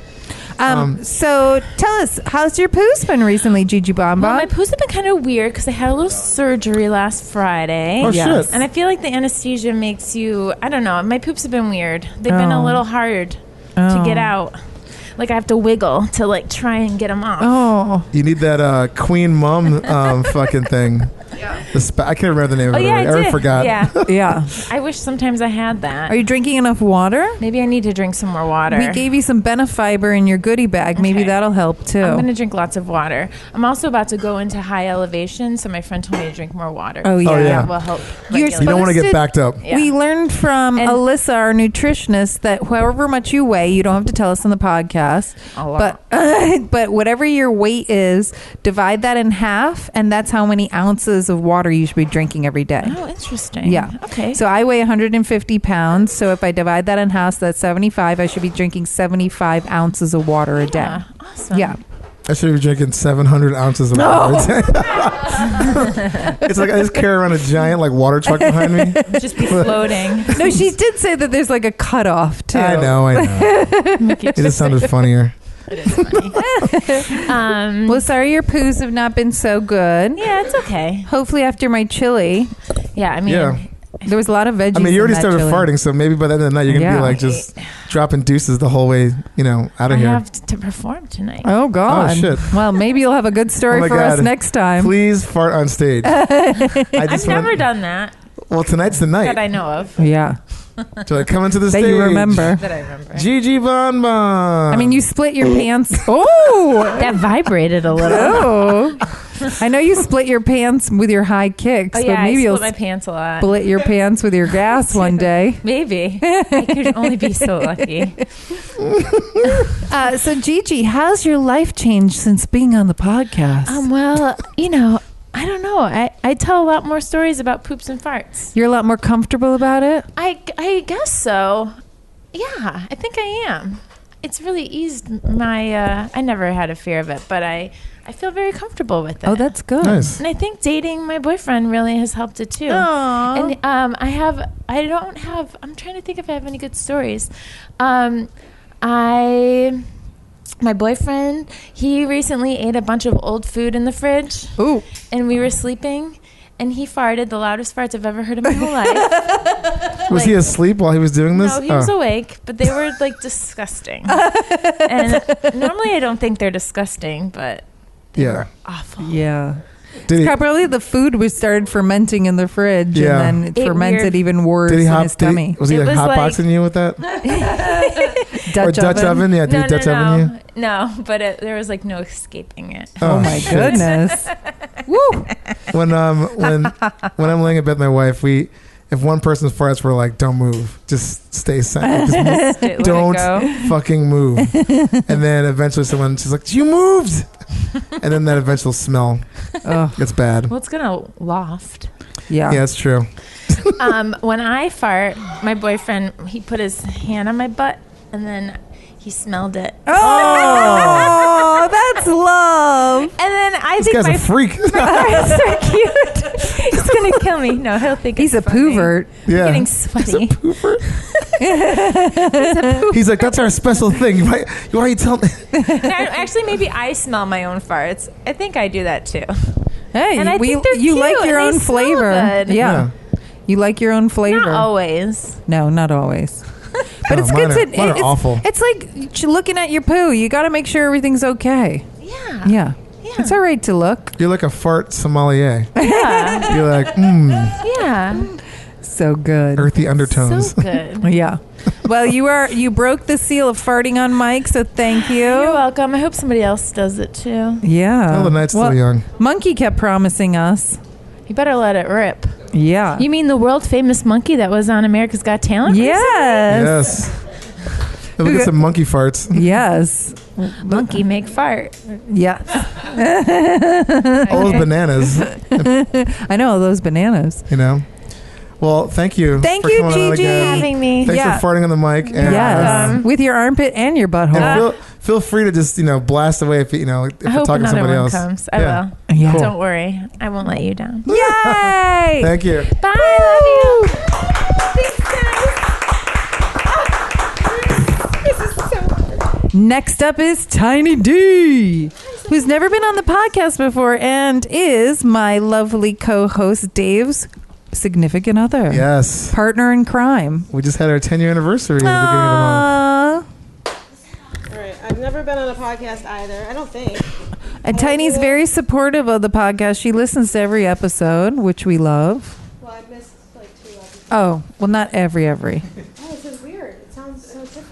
So tell us, how's your poos been recently, Gigi Bon Well, Bon? my poos have been kind of weird because I had a little surgery last Friday. Oh Yes. shit. And I feel like the anesthesia makes you, I don't know, my poops have been weird. They've been a little hard to get out. Like I have to wiggle to like try and get them off. Oh, You need that Queen Mum fucking thing. I can't remember the name of it. yeah, already. I already forgot. Yeah. yeah. I wish sometimes I had that. Are you drinking enough water? Maybe I need to drink some more water. We gave you some Benefiber in your goodie bag. Maybe Okay. that'll help too. I'm going to drink lots of water. I'm also about to go into high elevation, so my friend told me to drink more water. Oh, yeah. Oh, yeah. That will help. You're regulate. You don't want to get Posted- backed up. Yeah. We learned from And- Alyssa, our nutritionist, that however much you weigh, you don't have to tell us on the podcast. A lot. But whatever your weight is, divide that in half, and that's how many ounces of water you should be drinking every day. Oh, interesting. Yeah. Okay. So I weigh 150 pounds. So if I divide that in half, so that's 75. I should be drinking 75 ounces of water a day. Yeah, awesome. Yeah. I should be drinking 700 ounces of water. It's like I just carry around a giant like water truck behind me. Just be floating. No, she did say that there's like a cutoff too. I know. It just sounded funnier. Well, sorry your poos have not been so good. Yeah, it's okay. Hopefully after my chili, Yeah, I mean, Yeah. there was a lot of veggies. I mean, you already in that started chili. farting, so maybe by the end of the night you're gonna Yeah. be like just dropping deuces the whole way, out I of here. have to perform tonight. Oh God! Oh, shit. Well, maybe you'll have a good story Oh, my for us God. next time. Please fart on stage. I've never done that Well, tonight's the night. that I know of. Yeah, So like, come into the that stage. you remember. That I remember. Gigi Bon Bon. I mean, you split your pants. Oh, That vibrated a little. oh! I know you split your pants with your high kicks, Oh yeah, but maybe I you'll split my pants a lot. split your pants with your gas one day. Maybe. I could only be so lucky. So Gigi, how's your life changed since being on the podcast? Well, I don't know. I tell a lot more stories about poops and farts. You're a lot more comfortable about it. I guess so. Yeah, I think I am. It's really eased my. I never had a fear of it, but I feel very comfortable with it. Oh, that's good. Nice. And I think dating my boyfriend really has helped it too. Aww. And I'm trying to think if I have any good stories. My boyfriend, he recently ate a bunch of old food in the fridge. Ooh. And we were sleeping, and he farted the loudest farts I've ever heard in my whole life. Was he asleep while he was doing this? No, he was awake, but they were like disgusting. And normally I don't think they're disgusting, but they Yeah. were awful. Yeah. Did he, Probably the food was started fermenting in the fridge, Yeah. and then it It fermented weird- even worse did he in hot? his tummy. Was he It like was hotboxing you with that? Or Dutch oven? Yeah, did he Dutch oven you? No, but there was like no escaping it. Oh my shit. goodness! Woo! When I'm laying in bed with my wife, if one person's farts, we're like, don't move, just stay silent, just Let it don't go. fucking move. And then eventually she's like, you moved, and then that eventual smell gets bad. Well, it's gonna loft. Yeah. Yeah, it's true. When I fart, my boyfriend, he put his hand on my butt and then he smelled it. Oh, that's love. And then I This think guy's my a freak. fart's so cute. He's gonna kill me. No, he'll think He's it's a funny. poovert. Yeah. I'm getting sweaty. He's like, that's our special thing. Why are you telling me? Actually, maybe I smell my own farts. I think I do that too. Hey, And I think they're you like cute your and they own smell flavor. good. Yeah. You like your own flavor. Not always. No, not always. But No, it's mine good to. are It's awful. It's like looking at your poo. You got to make sure everything's okay. Yeah. Yeah. It's all right to look. You're like a fart sommelier. Yeah. You're like, Yeah. So good. earthy undertones. So good. Yeah. Well, you broke the seal of farting on mic, so thank you. You're welcome. I hope somebody else does it too. Yeah. Oh, the night's Well, still young. Monkey kept promising us. You better let it rip. Yeah. You mean the world famous monkey that was on America's Got Talent? Yes. Yes. Look at some monkey farts. Yes. Monkey make fart. Yes. All those bananas, I know those bananas. you know. Well, thank you. Thank for you, coming on Gigi. again. Having me. Thanks Yeah. for farting on the mic. And, Yes. With your armpit and your butthole. and feel free to just blast away if if I you're hope talking to another somebody one else. comes. I Yeah. will. Yeah. Cool. Don't worry. I won't let you down. Yay! Thank you. Bye. I love you. Thanks, guys. Next up is Tiny D, who's never been on the podcast before and is my lovely co-host Dave's significant other. Yes. Partner in crime. We just had our 10-year anniversary at the beginning of the month. Aww. All right. I've never been on a podcast either. I don't think. And Tiny's very supportive of the podcast. She listens to every episode, which we love. Well, I've missed like 2 episodes. Oh, well, not every. Oh, this is weird. It sounds so different.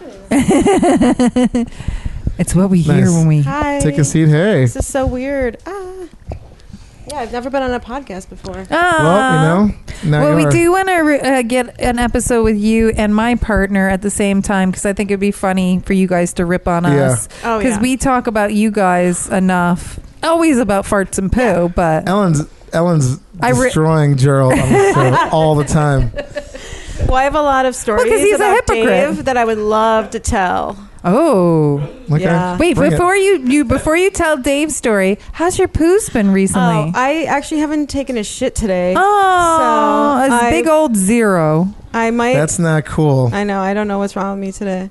It's what we hear Nice. when we... Hi. Take a seat. Hey. This is so weird. Yeah, I've never been on a podcast before. Well, now Well, you we are. do want to get an episode with you and my partner at the same time because I think it'd be funny for you guys to rip on Yeah. us. Oh, Because yeah. we talk about you guys enough. Always about farts and poo, but Ellen's I re- destroying Gerald on the show all the time. Well, I have a lot of stories 'cause he's a about hypocrite. Dave that I would love to tell. oh. Okay. Yeah. Wait, Bring it. before you tell Dave's story, how's your poos been recently? Oh, I actually haven't taken a shit today. Oh, So a I- big old zero. I might. That's not cool. I know. I don't know what's wrong with me today.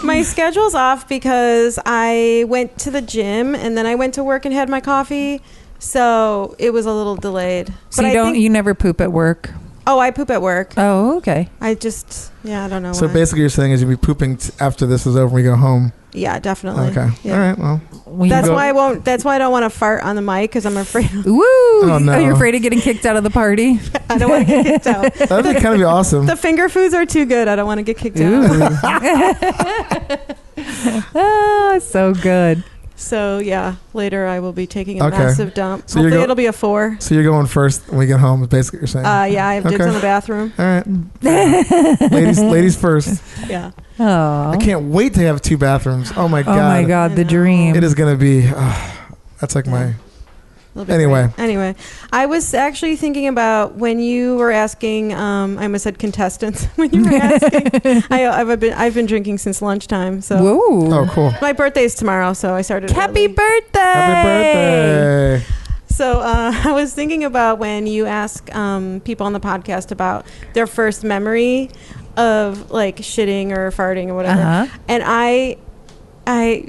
my schedule's off because I went to the gym and then I went to work and had my coffee, so it was a little delayed. So But you never poop at work. Oh, I poop at work. Oh, okay. I just I don't know. So why. basically, you're saying is you'll be pooping after this is over when we go home. Yeah, definitely. Okay. Yeah. All right. Well. That's go- why I won't. That's why I don't want to fart on the mic because I'm afraid. Woo! Oh, no. Are you afraid of getting kicked out of the party? I don't want to get kicked out. That'd be kind of be awesome. The finger foods are too good. I don't want to get kicked out. Oh, so good. So yeah, later I will be taking a Okay. massive dump. So you're Hopefully go- it'll be a 4. So you're going first when we get home. Is basically what you're saying. Yeah, I have dibs Okay. on the bathroom. All right. ladies first. Yeah. Oh. I can't wait to have 2 bathrooms. Oh my Oh god. my God, the I know. dream. It is gonna be. That's like my. Little bit Anyway. great. Anyway, I was actually thinking about when you were asking. I almost said contestants. When you were asking, I've been drinking since lunchtime. So Whoa. Oh, cool. my birthday's tomorrow, so I started. Happy early. birthday. Happy birthday. So I was thinking about when you ask people on the podcast about their first memory of like shitting or farting or whatever, Uh-huh. and I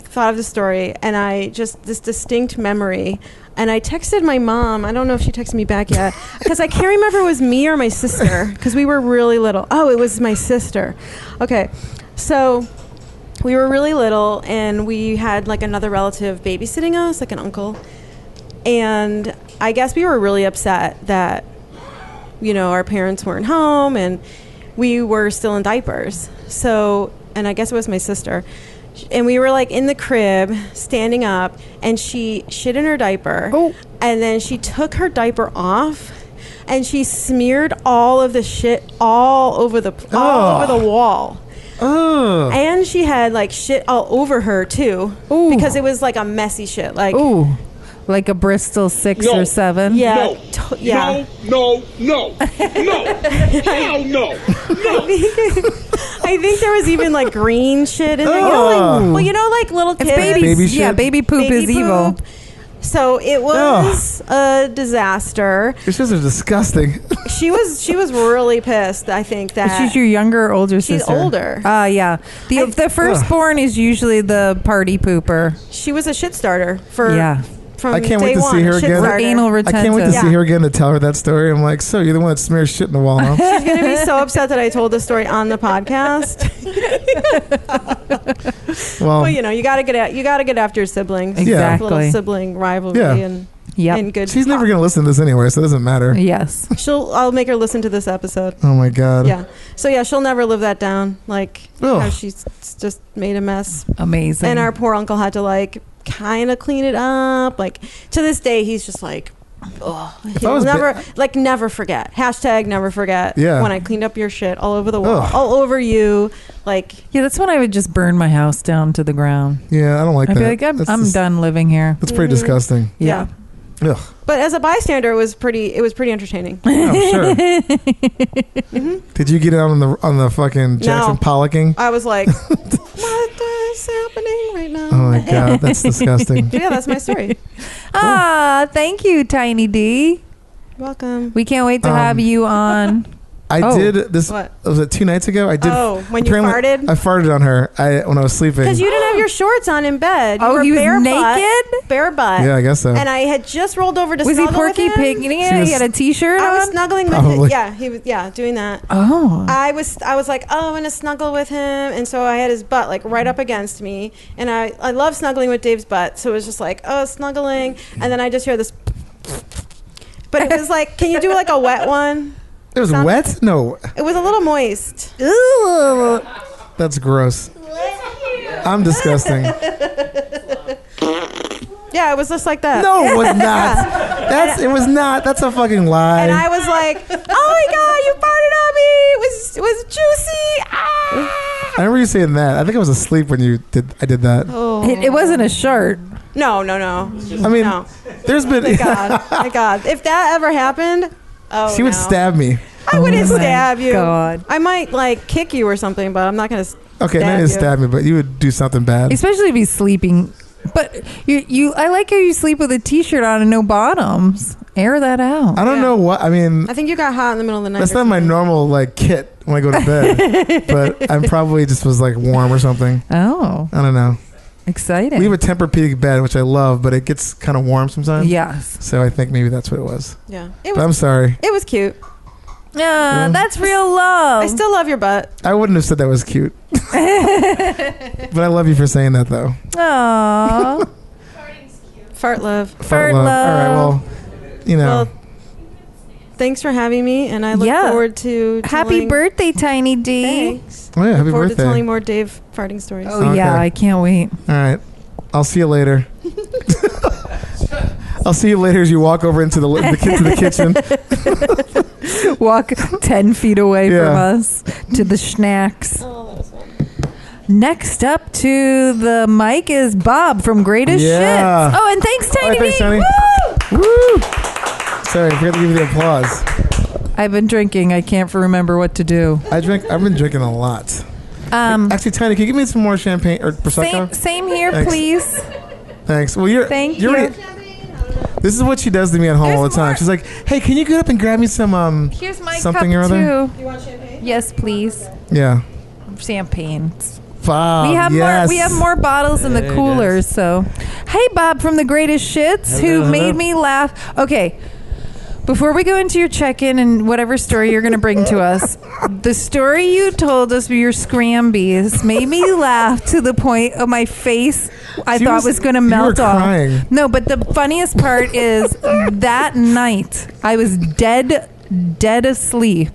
thought of the story, and I just this distinct memory. And I texted my mom. I don't know if she texted me back yet because I can't remember if it was me or my sister because we were really little. Oh, it was my sister. Okay. So we were really little, and we had like another relative babysitting us, like an uncle. And I guess we were really upset that, you know, our parents weren't home and we were still in diapers. So, and I guess it was my sister. And we were like in the crib, standing up, and she shit in her diaper. Oh. And then she took her diaper off, and she smeared all of the shit all over the wall. Oh. And she had like shit all over her too. Ooh. Because it was like a messy shit. Like, Ooh, like a Bristol 6 or 7. yeah, yeah. No. Hell no. I think there was even like green shit in there. You know, like, well, you know, like little It's kids. Baby shit? Yeah, baby poop Baby is evil. poop. So it was a disaster. Your sister's disgusting. She was really pissed. I think that She's your younger or older She's sister? older. Yeah. The firstborn is usually the party pooper. she was a shit starter for from I can't day wait to one, see her a shit again. starter. Anal I retentive. can't wait to see Yeah. her again to tell her that story. I'm like, so you're the one that smears shit in the wall, huh? She's gonna be so upset that I told the story on the podcast. Well, Well, you know, you gotta get after your siblings. Exactly. Little sibling rivalry Yeah. and good. she's never going to listen to this anyway, so it doesn't matter. Yes. I'll make her listen to this episode. Oh, my God. Yeah. So yeah, she'll never live that down. Like Ugh. how she's just made a mess. Amazing. And our poor uncle had to like kind of clean it up. Like to this day, he's just like, oh, I was never forget. Hashtag never forget. Yeah. When I cleaned up your shit all over the wall, Ugh. all over you. Like, yeah, that's when I would just burn my house down to the ground. Yeah, I don't like I'd that. be like, I'm done living here. That's pretty disgusting. yeah. Ugh. But as a bystander, it was pretty entertaining. Oh, sure. Did you get out on the fucking Jackson No. Pollocking? I was like, what is happening right now? Oh, my God. That's disgusting. Yeah, that's my story. Ah, thank you, Tiny D. Welcome. We can't wait to have you on. I did this. What? Was it 2 nights ago? I did. Oh, when you apparently- farted? I farted on her when I was sleeping. Because you didn't have your shorts on in bed. You Oh, were he was bare naked? butt, bare butt. Yeah, I guess so. And I had just rolled over to Was he snuggle Porky with him. Piggy? She was- He had a T-shirt on. I was snuggling with Probably. him. Yeah, he was. Yeah, doing that. Oh. I was like, oh, I'm gonna snuggle with him, and so I had his butt like right up against me, and I love snuggling with Dave's butt, so it was just like, oh, snuggling, and then I just hear this, but it was like, can you do like a wet one? It was Sound- wet? No. It was a little moist. That's gross. I'm disgusting. Yeah, it was just like that. No, it was not. It was not. That's a fucking lie. And I was like, oh my god, you farted on me. It was juicy. Ah! I remember you saying that. I think I was asleep when I did that. Oh. It wasn't a shirt. No. I mean, No. there's been. Thank God. Thank God. If that ever happened, oh, She would no. stab me. I wouldn't Oh my stab you. God. I might like kick you or something, but I'm not gonna. Okay, not even stab me, but you would do something bad. Especially if he's sleeping. But I like how you sleep with a T-shirt on and no bottoms. Air that out. I don't know what. I mean, I think you got hot in the middle of the night. that's or not my something. normal like kit when I go to bed. But I probably just was like warm or something. Oh, I don't know. exciting. We have a Tempur-Pedic bed, which I love, but it gets kind of warm sometimes. Yes. So I think maybe that's what it was. Yeah, But I'm sorry. it was cute. Yeah, that's real love. I still love your butt. I wouldn't have said that was cute. But I love you for saying that, though. Aww. Fart love. Fart love. love. All right, well, you know. Well, thanks for having me, and I look Yeah. forward to Happy telling- birthday, Tiny D. Thanks. Oh, yeah, Look happy forward to birthday. telling more Dave farting stories. Oh Okay. yeah, I can't wait. All right. I'll see you later. I'll see you later as you walk over into the kitchen. Walk 10 feet away from Yeah. us to the snacks. Next up to the mic is Bob from Greatest Yeah. Shitz. Oh, and thanks, Tiny Thanks, D. Tiny. Woo! Woo! Sorry, I forgot to give you the applause. I've been drinking. I can't remember what to do. I've been drinking a lot. Actually, Tiny, can you give me some more champagne or prosecco? Same here, Thanks. please. Thanks. Well, Thank you're you. right. This is what she does to me at home all the time. more. She's like, "Hey, can you get up and grab me some Here's my something cup or other?" too. You want champagne? Yes, please. Yeah. Champagne. Bob, We have yes. more. We have more bottles in the Hey, coolers. So, hey, Bob from the Greatest Shitz, who Hello, made hello. me laugh. Okay, Before we go into your check-in and whatever story you're going to bring to us, the story you told us of your scrambies made me laugh to the point of my face I thought was going to melt off. Crying. No, but the funniest part is that night I was dead asleep.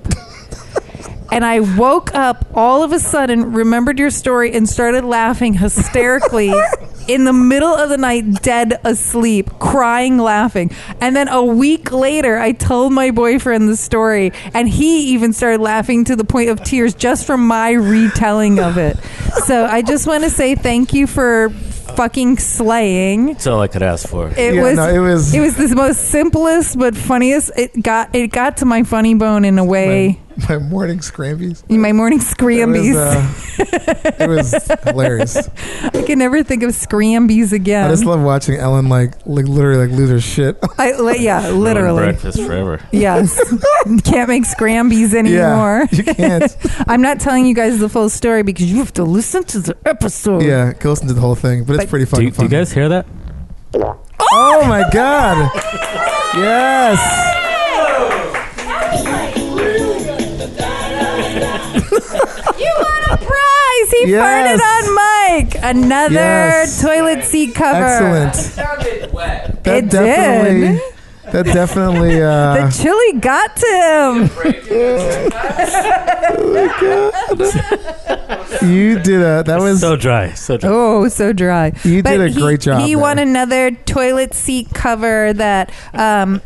And I woke up all of a sudden, remembered your story, and started laughing hysterically in the middle of the night, dead asleep, crying, laughing. And then a week later, I told my boyfriend the story, and he even started laughing to the point of tears just from my retelling of it. So I just want to say thank you for fucking slaying. That's all I could ask for. It was the most simplest but funniest. It got to my funny bone in a way. My morning scrambies. My morning scrambies. It was hilarious. I can never think of scrambies again. I just love watching Ellen like literally lose her shit. Yeah, literally. Breakfast forever. Yes. Can't make scrambies anymore. Yeah, you can't. I'm not telling you guys the full story because you have to listen to the episode. Yeah, go listen to the whole thing, but it's pretty fucking Do you guys hear that? Oh my god! Yes. You won a prize! He farted on mic! Another toilet seat cover. Excellent. It sounded wet. It did. That definitely. The chili got to him. You did that was so dry. Oh, so dry. You did a great job. He won another toilet seat cover that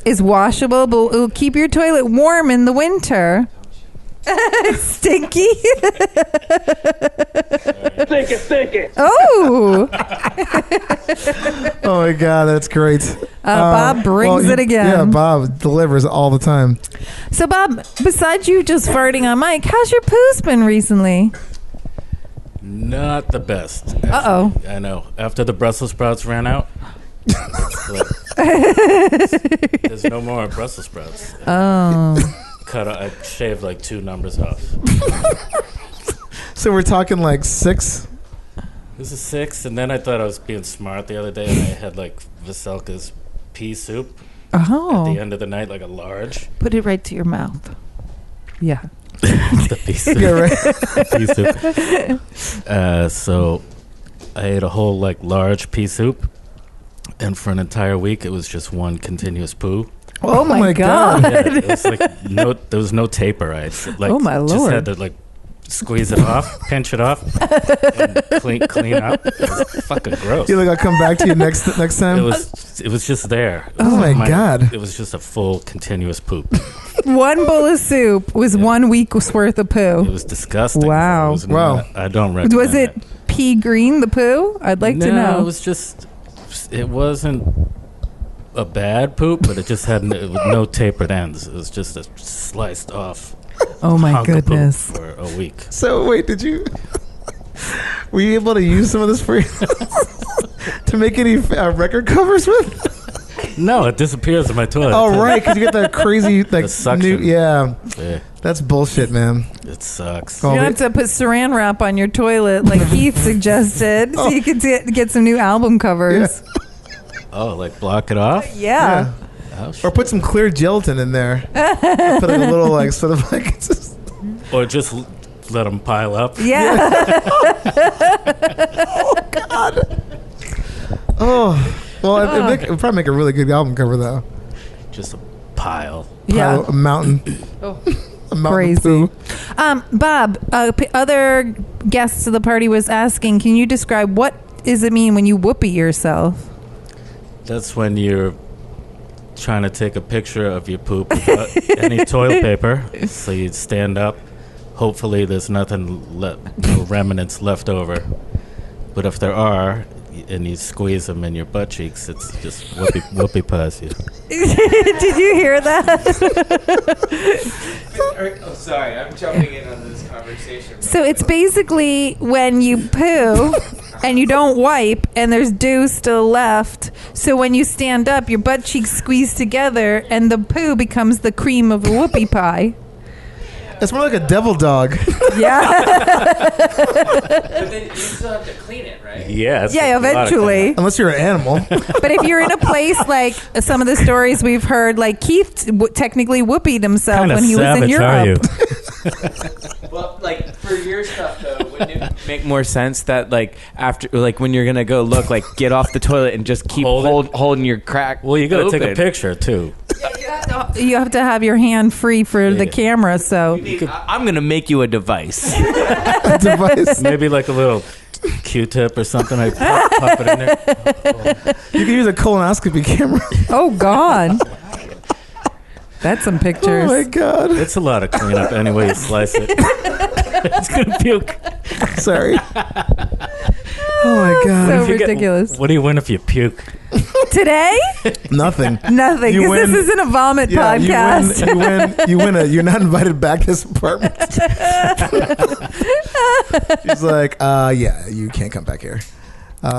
is washable, but will keep your toilet warm in the winter. Stinky. Stinky. Oh. Oh my god, that's great. Bob brings it again. Yeah, Bob delivers all the time. So Bob, besides you just farting on mic, how's your poos been recently? Not the best. Uh-oh. I know. After the Brussels sprouts ran out, there's no more Brussels sprouts. Oh. I shaved like 2 numbers off. So we're talking like 6? This is 6, and then I thought I was being smart the other day, and I had like Veselka's pea soup at the end of the night, like a large. Put it right to your mouth. Yeah. The pea soup. Yeah, right. Pea soup. So I ate a whole like large pea soup, and for an entire week, it was just one continuous poo. Oh my god! Yeah, it was like there was no taper. I like, oh my lord! Just had to like squeeze it off, pinch it off, and clean up. It was fucking gross. You think I'll come back to you next time? It was just there. Oh my god! It was just a full continuous poop. One bowl of soup was 1 week's worth of poo. It was disgusting. Wow! I don't recommend. Was it pea green? The poo? I'd like to know. It was just. It wasn't a bad poop, but it just had no tapered ends. It was just a sliced off. Oh my goodness! For a week. So wait, were you able to use some of this for you to make any record covers with? No, it disappears in my toilet. Oh right, because you get that crazy like suction. Yeah, that's bullshit, man. It sucks. You have to put saran wrap on your toilet, like Keith suggested, so you could get some new album covers. Yeah. Oh, like block it off? Yeah. Oh, or put some clear gelatin in there. Put like a little like sort of like. Or just let them pile up. Yeah. Oh god. Oh well, it would probably make a really good album cover though. Just a pile. Yeah. A mountain. Oh. A mountain crazy. of poo. Bob, other guests of the party was asking, can you describe what does it mean when you whoopee yourself? That's when you're trying to take a picture of your poop without any toilet paper. So you stand up. Hopefully there's no remnants left over. But if there are, and you squeeze them in your butt cheeks, it's just whoopee pies you. Did you hear that? Oh, sorry, I'm jumping in on this conversation. So it's basically when you poo and you don't wipe and there's dew still left. So when you stand up, your butt cheeks squeeze together and the poo becomes the cream of a whoopie pie. It's more like a devil dog. Yeah. But then you still have to clean it, right? Yeah. Yeah, eventually. Unless you're an animal. But if you're in a place like some of the stories we've heard, like Keith technically whoopied himself when he was in Europe. Well, like for your stuff though, wouldn't it make more sense that like after, like when you're gonna go look, like get off the toilet and just keep holding your crack? Well, you got to open. take a picture too. You have to have your hand free for the camera. So I'm gonna make you a device. A device. Maybe like a little Q-tip or something. I pop it in there. You can use a colonoscopy camera. Oh God. That's some pictures. Oh my God. It's a lot of cleanup anyway you slice it. It's gonna puke. Sorry. Oh my God. So ridiculous. What do you win if you puke? Today? Nothing. Nothing. You Because this isn't a vomit podcast. You win. You're not invited back to this apartment. She's like, yeah, you can't come back here.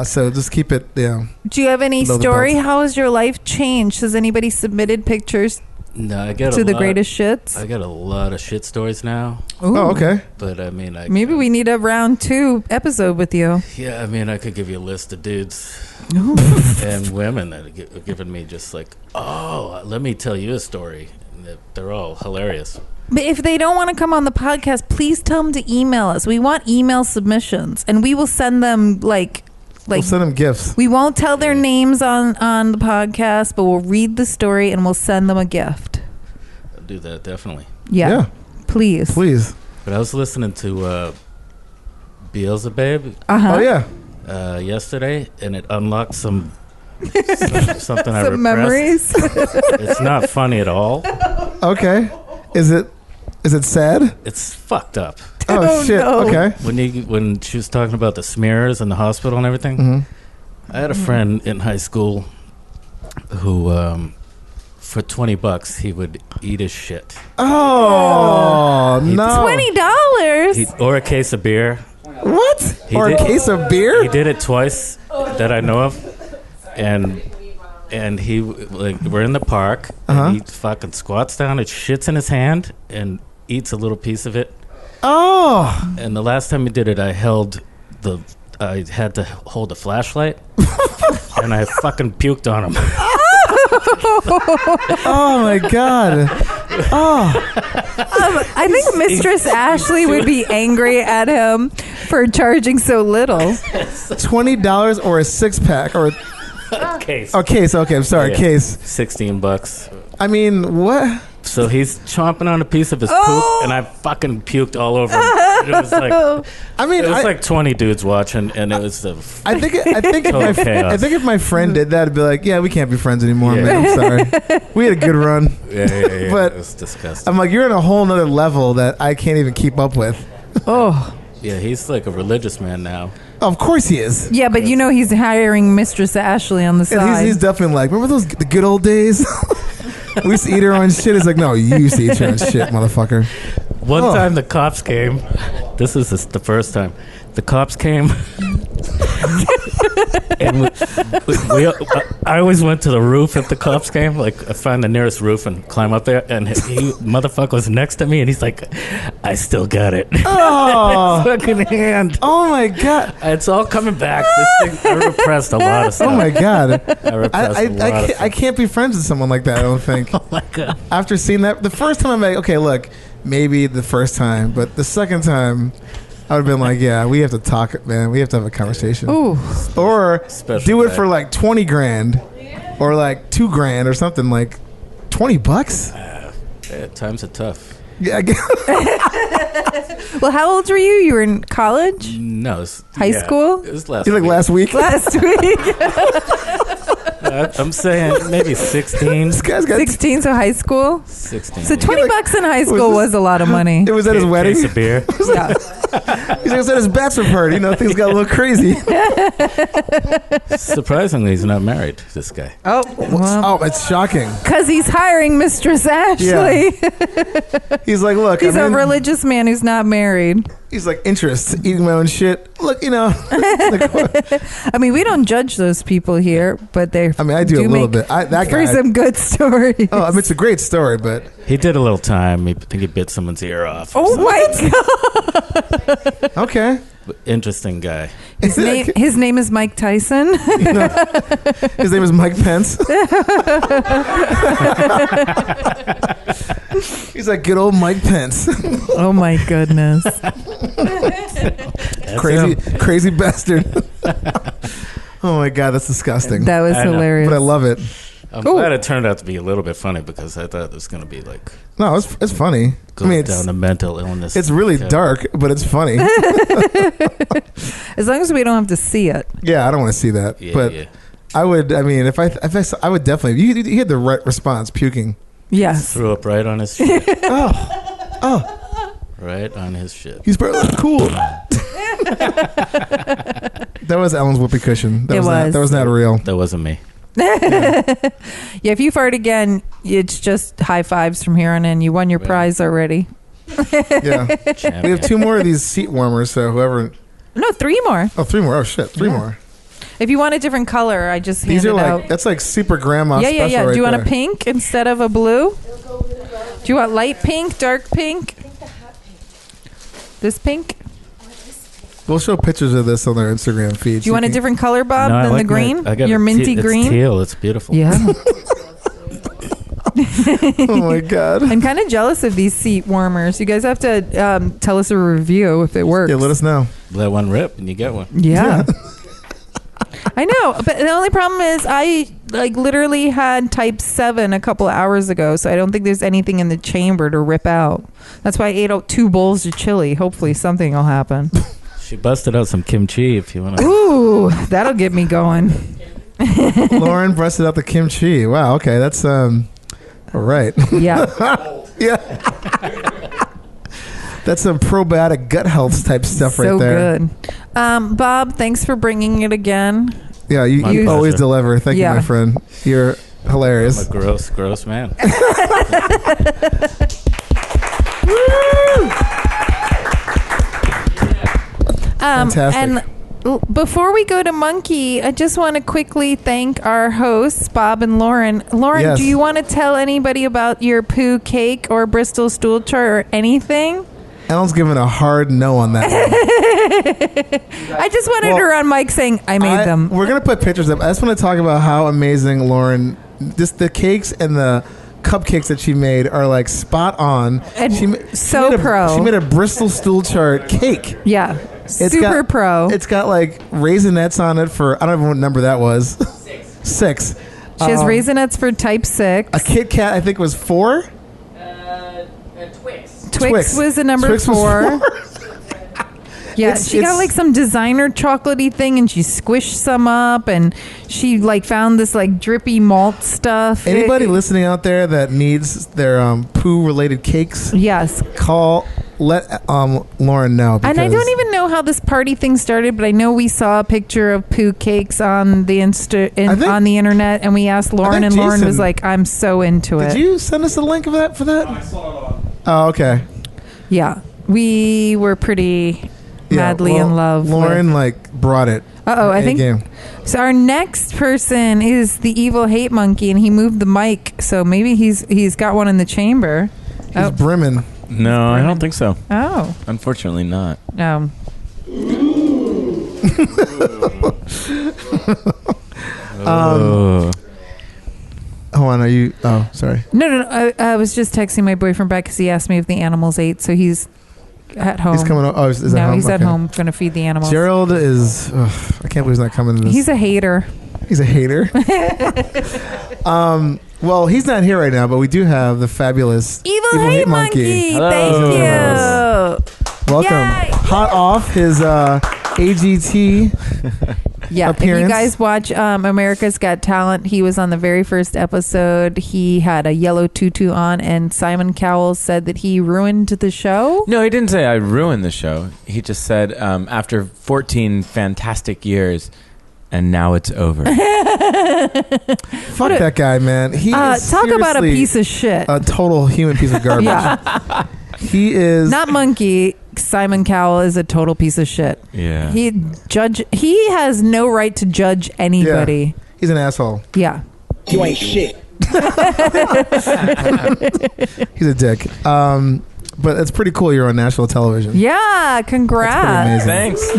So just keep it, Do you have any story? How has your life changed? Has anybody submitted pictures No, I get to the Greatest Shitz? I got a lot of shit stories now. Ooh. Oh, okay. But I mean, maybe we need a round 2 episode with you. Yeah, I mean, I could give you a list of dudes and women that have given me just like, oh, let me tell you a story. And they're all hilarious. But if they don't want to come on the podcast, please tell them to email us. We want email submissions, and we will send them we'll send them gifts. We won't tell their names on the podcast, but we'll read the story and we'll send them a gift. I'll do that, definitely. Yeah. Please. But I was listening to Beelzebub Uh-huh. Oh, yeah. Yesterday, and it unlocked something I repressed. Some memories. It's not funny at all. Okay. Is it sad? It's fucked up. Oh shit. No. Okay. When she was talking about the smears in the hospital and everything, I had a friend in high school who, for $20, he would eat his shit. Oh no. $20. Or a case of beer. What? A case of beer? He did it twice that I know of, and he we're in the park, and he fucking squats down and shits in his hand and eats a little piece of it. Oh. And the last time he did it, I had to hold a flashlight, and I fucking puked on him. Oh my God. Oh. I think Mistress Ashley would be angry at him for charging so little. $20 or a 6-pack or Case. Oh, case. Okay, I'm sorry. Yeah. Case. $16. I mean, what? So he's chomping on a piece of his poop, and I fucking puked all over him. It was like, it was like 20 dudes watching, and it was the. I think if my friend did that, I'd be like, yeah, we can't be friends anymore, man. I'm sorry. We had a good run. Yeah. But it was disgusting. I'm like, you're in a whole nother level that I can't even keep up with. Oh. Yeah, he's like a religious man now. Of course he is. Yeah, but you know he's hiring Mistress Ashley on the side. And he's definitely like, remember the good old days? We used to eat our own shit. He's like, no, you used to eat your own shit, motherfucker. One time the cops came. This is the first time. The cops came. And I always went to the roof if the cops came. Like, I find the nearest roof and climb up there. And motherfucker was next to me, and he's like, I still got it. Oh. Fucking hand. Oh, my God. It's all coming back. This thing, I repressed a lot of stuff. Oh, my God. I can't be friends with someone like that, I don't think. Oh, my God. After seeing that, the first time I'm like, okay, look, maybe the first time, but the second time, I would have been like, yeah, we have to talk, man. We have to have a conversation. Ooh. Or Special do it day. for like $20,000 or like $2,000 or something, like $20. Yeah, times are tough. Yeah, I guess. Well, how old were you? You were in college? No. High school? It was last You like week. last week? Last week. I'm saying maybe 16. This guy's got 16, so high school? 16. So $20 in high school was a lot of money. It was at his wedding. Case of beer. Yeah. He's like, it's at his bachelor party. You know, things got a little crazy. Surprisingly, he's not married, this guy. Oh, well, Oh, it's shocking. because he's hiring Mistress Ashley. He's like, look, He's I'm a in, religious man who's not married. He's like, interest, eating my own shit. Look, I mean, we don't judge those people here, but they. I mean, I do a little bit. That guy. For some good stories. Oh, I mean, it's a great story, but he did a little time. I think he bit someone's ear off. Oh my god! Okay. Interesting guy. His name is Mike Tyson. His name is Mike Pence. He's like, good old Mike Pence. Oh my goodness. Crazy bastard. Oh my god, that's disgusting. That was hilarious. But I love it. I'm glad it turned out to be a little bit funny because I thought it was going to be like... No, it's funny. Going down to mental illness. It's really dark, but it's funny. As long as we don't have to see it. Yeah, I don't want to see that. Yeah, but I would, I mean, if I would definitely... You had the right response, puking. Yes. Threw up right on his shit. Oh. Right on his shit. He's probably cool. That was Ellen's whoopee cushion. That was not real. That wasn't me. Yeah, if you fart again, it's just high fives from here on in. You won your prize already. Yeah. We have 2 more of these seat warmers, so whoever... No, 3 more. Oh, 3 more. Oh, shit. 3 more. If you want a different color, I just These handed are out. That's like super grandma special. Yeah. Right Do you want there. a pink instead of a blue? Do you want light pink, dark pink? This pink? We'll show pictures of this on their Instagram feed. Do you want a different color, Bob, than the green? Your minty green? It's teal. It's beautiful. Yeah. Oh my god. I'm kind of jealous of these seat warmers. You guys have to tell us a review if it works. Yeah, let us know. Let one rip and you get one. Yeah. I know, but the only problem is I literally had type 7 a couple of hours ago, so I don't think there's anything in the chamber to rip out. That's why I ate out 2 bowls of chili. Hopefully something will happen. She busted out some kimchi if you want to. Ooh, that'll get me going. Lauren busted out the kimchi. Wow, okay, that's all right. Yeah. Yeah. That's some probiotic gut health type stuff right there. So good. Bob, thanks for bringing it again. Yeah, you always deliver. Thank you, my friend. You're hilarious. I'm a gross man. Fantastic. And before we go to Monkey, I just want to quickly thank our hosts, Bob and Lauren. Lauren, Yes. do you want to tell anybody about your poo cake or Bristol stool chart or anything? Ellen's giving a hard no on that one. I just wanted her on mic saying, I made them. We're going to put pictures up. I just want to talk about how amazing Lauren, just the cakes and the cupcakes that she made are like spot on. And she pro. She made a Bristol stool chart cake. Yeah. Super pro. It's got like raisinettes on it for, I don't know what number that was. 6. She has raisinettes for type 6. A Kit Kat, I think, was 4. Twix was a number 4. Yeah, she got like some designer chocolatey thing, and she squished some up, and she like found this like drippy malt stuff. Anybody listening out there that needs their poo related cakes? Yes. Let Lauren know. And I don't even know how this party thing started, but I know we saw a picture of poo cakes on the on the internet, and we asked Lauren, and Lauren was like, "I'm so into it." Did you send us a link of that for that? I saw it. Oh, okay. Yeah, we were pretty madly in love. Lauren brought it. I think game. So. Our next person is the evil hate monkey, and he moved the mic, so maybe he's got one in the chamber. He's brimming. No, I don't think so. Oh, unfortunately not. No. Hold on, are you? Oh, sorry. No. I was just texting my boyfriend back because he asked me if the animals ate, so he's at home. He's coming. Oh, is at home? He's at home, going to feed the animals. Gerald is. I can't believe he's not coming to this. He's a hater. He's a hater. Well, he's not here right now, but we do have the fabulous Evil Hate Monkey. Hello. Thank you. Welcome. Yay. Hot off his AGT. Yeah, appearance. if you guys watch America's Got Talent, he was on the very first episode. He had a yellow tutu on, and Simon Cowell said that he ruined the show. No, he didn't say I ruined the show. He just said after 14 fantastic years, and now it's over. Fuck that guy, man. He is talk about a piece of shit. A total human piece of garbage. Yeah. He is not monkey. Simon Cowell is a total piece of shit. Yeah. He has no right to judge anybody. Yeah. He's an asshole. Yeah. You ain't shit. He's a dick. But it's pretty cool you're on national television. Yeah, congrats. Thanks.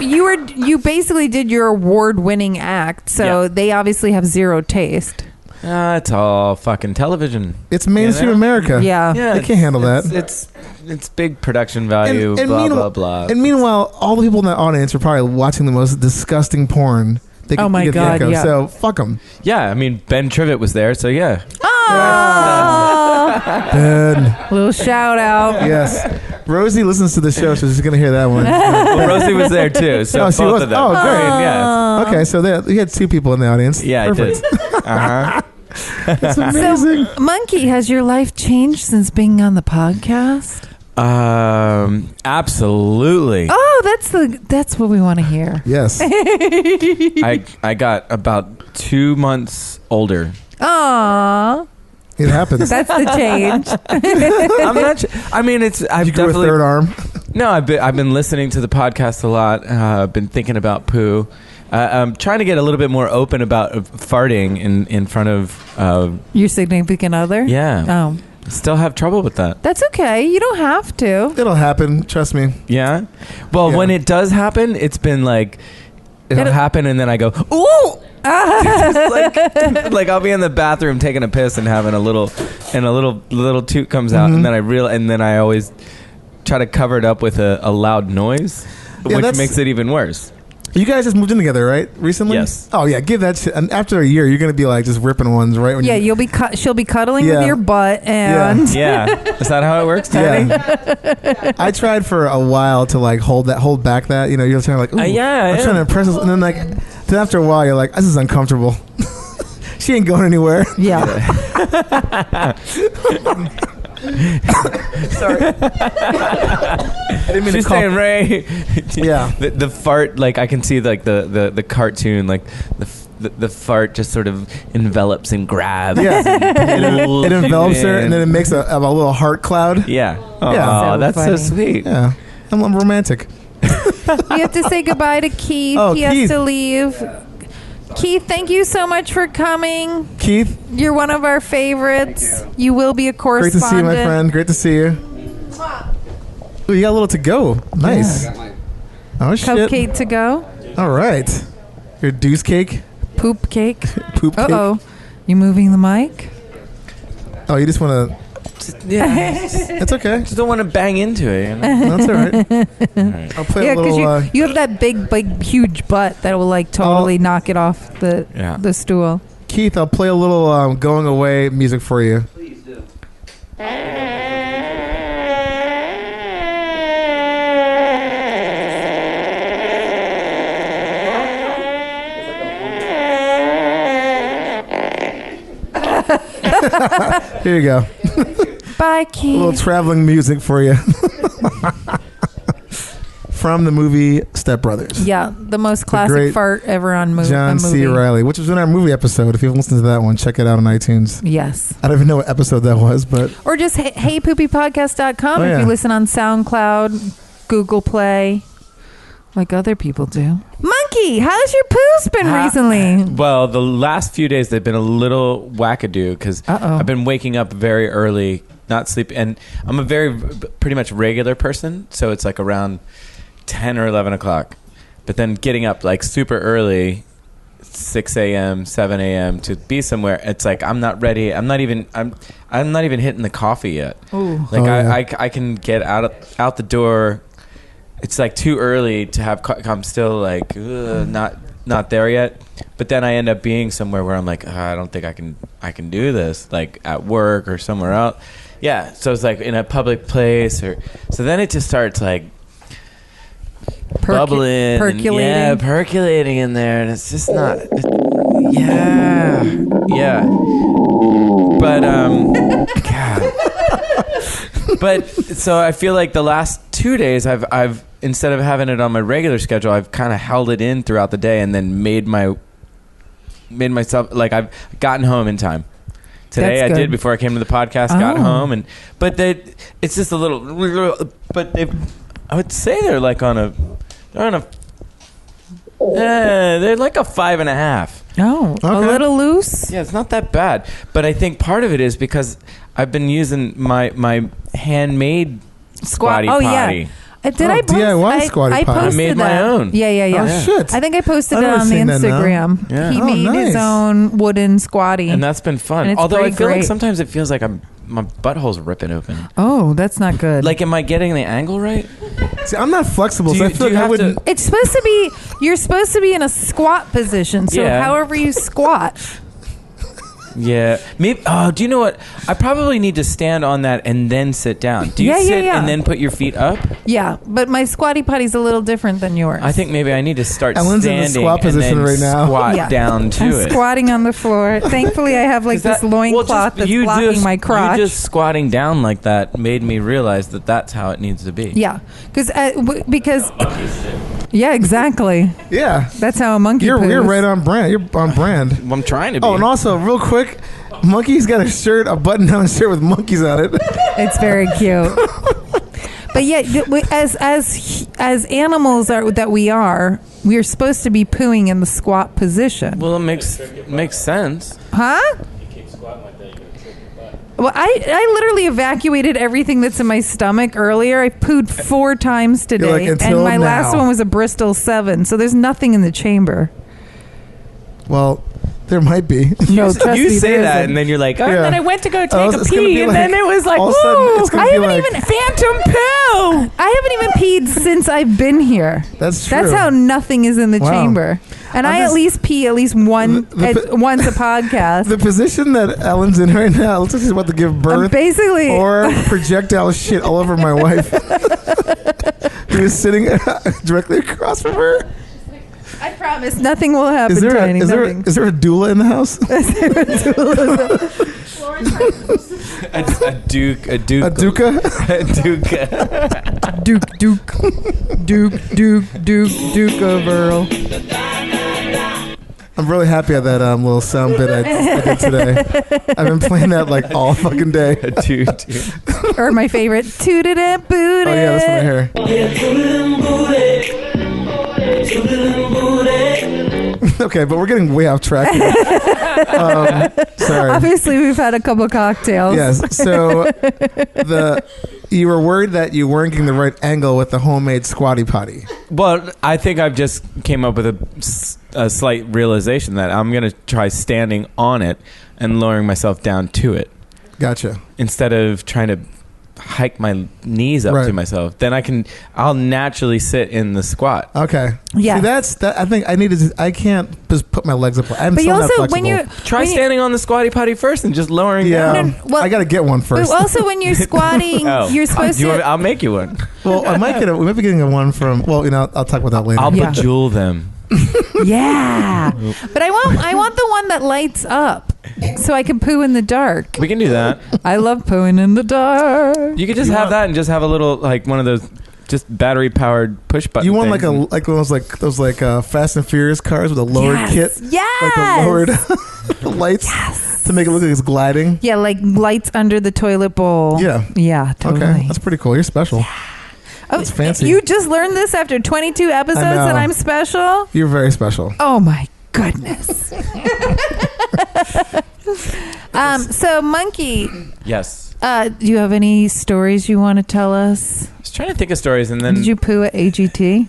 You basically did your award-winning act, so they obviously have zero taste. It's all fucking television. It's mainstream America. Yeah. They can't handle that. It's big production value, blah, blah. And meanwhile, all the people in that audience are probably watching the most disgusting porn they can my get God, the echo. yeah. So fuck them. Yeah, I mean, Ben Trivet was there, so yeah. Ben. Little shout out. Yes. Rosie listens to the show, so she's going to hear that one. Well, Rosie was there too, so she both was. of them. Oh, great. Yeah. Okay, so you had two people in the audience. Yeah, Perfect. I did. Uh-huh. That's amazing. So, Monkey, has your life changed since being on the podcast? Absolutely. Oh, that's what we want to hear. Yes. I got about 2 months older. Aww. It happens. That's the change. I'm not. I mean, I've you grew definitely a third arm. No, I've been listening to the podcast a lot. I've been thinking about poo. I'm trying to get a little bit more open about farting in front of your significant other. Yeah. Oh. Still have trouble with that. That's okay. You don't have to. It'll happen. Trust me. Yeah. Well, when it does happen, it's been like it'll happen, and then I go ooh. like I'll be in the bathroom taking a piss and having a little toot comes out, and then I always try to cover it up with a loud noise, which makes it even worse. You guys just moved in together, right? Recently? Yes. Oh yeah, give that shit. And after a year, you're gonna be like just ripping ones, right? When she'll be cuddling with your butt, and yeah. Is that how it works, Tony? Yeah. I tried for a while to like hold back that. You know, you're trying to like, ooh, I'm trying to impress us, and then then after a while, you're like, this is uncomfortable. She ain't going anywhere. Yeah. Sorry. I didn't mean She's to call. saying Ray. Yeah. The fart, like I can see like the cartoon, like the fart just sort of envelops and grabs. Yeah. It envelops her, and then it makes a little heart cloud. Yeah. Oh, So that's funny. so sweet. Yeah. I'm romantic. You have to say goodbye to Keith. Oh, he has Keith. to leave. Keith, thank you so much for coming. Keith, you're one of our favorites. You will be a great correspondent. to see you, my friend. Great to see you. Ooh, you got a little to go. Nice. I got my Oh shit. Cupcake to go. All right. Your deuce cake. Poop cake. Poop cake. Uh-oh. You moving the mic? Oh, you just want to. Yeah. It's okay. Just don't want to bang into it. You know? That's all right. I'll play Yeah, a because little. you have that big, huge butt that will like totally knock it off the stool. Keith, I'll play a little going away music for you. Please do. Here you go. Bye, Keith. A little traveling music for you. From the movie Step Brothers. Yeah, the most great classic fart ever on movie. John C. Reilly, which was in our movie episode. If you haven't listened to that one, check it out on iTunes. Yes. I don't even know what episode that was, but Or just heypoopypodcast.com Oh, if yeah. you listen on SoundCloud, Google Play, like other people do. Monkey, how's your poos been recently? Well, the last few days they've been a little wackadoo because I've been waking up very early, not sleep, and I'm a pretty much regular person, so it's like around 10 or 11 o'clock. But then getting up like super early, 6 a.m., 7 a.m. to be somewhere, it's like I'm not ready. I'm not even hitting the coffee yet. Ooh. Like Oh, I can get out the door. It's like too early to have. I'm still like not there yet. But then I end up being somewhere where I'm like, I don't think I can do this. Like at work or somewhere else. Yeah. So it's like in a public place so then it just starts like bubbling, percolating. percolating in there, and it's just not. But God. But so I feel like the last 2 days I've instead of having it on my regular schedule, I've kind of held it in throughout the day and then made myself like I've gotten home in time Today That's I good. did before I came to the podcast. Got home it's just a little. But I would say they're like on a. They're like a 5.5. Oh, a little loose. Yeah, it's not that bad. But I think part of it is because I've been using my handmade squatty potty. Yeah. Did I post DIY squatty potty. I made my own. Yeah. Oh, shit. I think I posted it I've never on the seen that now. Instagram. Yeah. He Oh, made his nice. own wooden squatty. And that's been fun. And it's Although I pretty feel like great. sometimes it feels like my butthole's ripping open. Oh, that's not good. Like, am I getting the angle right? See, I'm not flexible, Do so you- I do feel you like I have wouldn't. to- It's supposed to be, you're supposed to be in a squat position. So Yeah. however you squat. Yeah. Maybe. Oh, do you know what? I probably need to stand on that and then sit down. Do you Yeah, sit yeah. and then put your feet up? Yeah, but my squatty potty's a little different than yours. I think maybe I need to start Ellen's in the standing squat and position then right now. squat Yeah. down to I'm it. squatting on the floor. Thankfully, I have like this loincloth that's blocking my crotch. You just squatting down like that made me realize that that's how it needs to be. Yeah, because yeah, exactly. Yeah. That's how a monkey. You're poos. right on brand. You're on brand. I'm trying to be. Oh, and also, real quick, Monkey's got a button-down shirt with monkeys on it. It's very cute. But yeah, as animals that we are supposed to be pooing in the squat position. Well, it makes sense. Huh? Well, I literally evacuated everything that's in my stomach earlier. I pooed 4 times today, You're like, and until my last now. one was a Bristol 7. So there's nothing in the chamber. Well, there might be. No, trust You me, say there that, isn't. and then you're like, oh, Yeah. and then I went to go take Oh, a it's gonna pee, be and like- then it was like, all of a sudden, whoa, it's gonna I be haven't like, even phantom poo. I haven't even peed since I've been here. That's true. That's how nothing is in the Wow. chamber. And I'm I at just- least pee at least once a podcast. The position that Ellen's in right now looks like she's about to give birth basically, or projectile shit all over my wife. Who is sitting directly across from her. I promise nothing will happen, Is there Tiny. is Nothing. there a doula in the house? a duke, A duca? Duke of Earl. I'm really happy at that little sound bit I did today. I've been playing that like all fucking day. dude. Or my favorite, tooted it, booted. Oh yeah, that's what I hear. Okay, but we're getting way off track here. Sorry. Obviously, we've had a couple cocktails. Yes. So you were worried that you weren't getting the right angle with the homemade squatty potty. Well, I think I've just came up with a slight realization that I'm going to try standing on it and lowering myself down to it Gotcha. instead of trying to hike my knees up Right. to myself. Then I'll naturally sit in the squat. Okay. Yeah. See, that's that. I think I can't just put my legs up. I'm But you still not also, flexible. when you Try standing on the squatty potty first and just lowering Yeah. down. well- I got to get one first. also when you're squatting, Oh. you're supposed You want to. me- I'll make you one. Well, we might be getting a one from. Well, I'll talk about that later. I'll Yeah. bejewel them. Yeah, but I want the one that lights up, so I can poo in the dark. We can do that. I love pooing in the dark. You could just have that and just have a little, like, one of those just battery powered push button. You want things. like those Fast and Furious cars with a lowered Yes. kit, Yes. like the lowered lights to make it look like it's gliding. Yeah, like lights under the toilet bowl. Yeah. Yeah, totally. Okay, that's pretty cool. You're special. Oh, That's fancy. You just learned this after 22 episodes I know. and I'm special? You're very special. Oh my goodness. So Monkey, Yes. do you have any stories you want to tell us? I was trying to think of stories and then. Did you poo at AGT?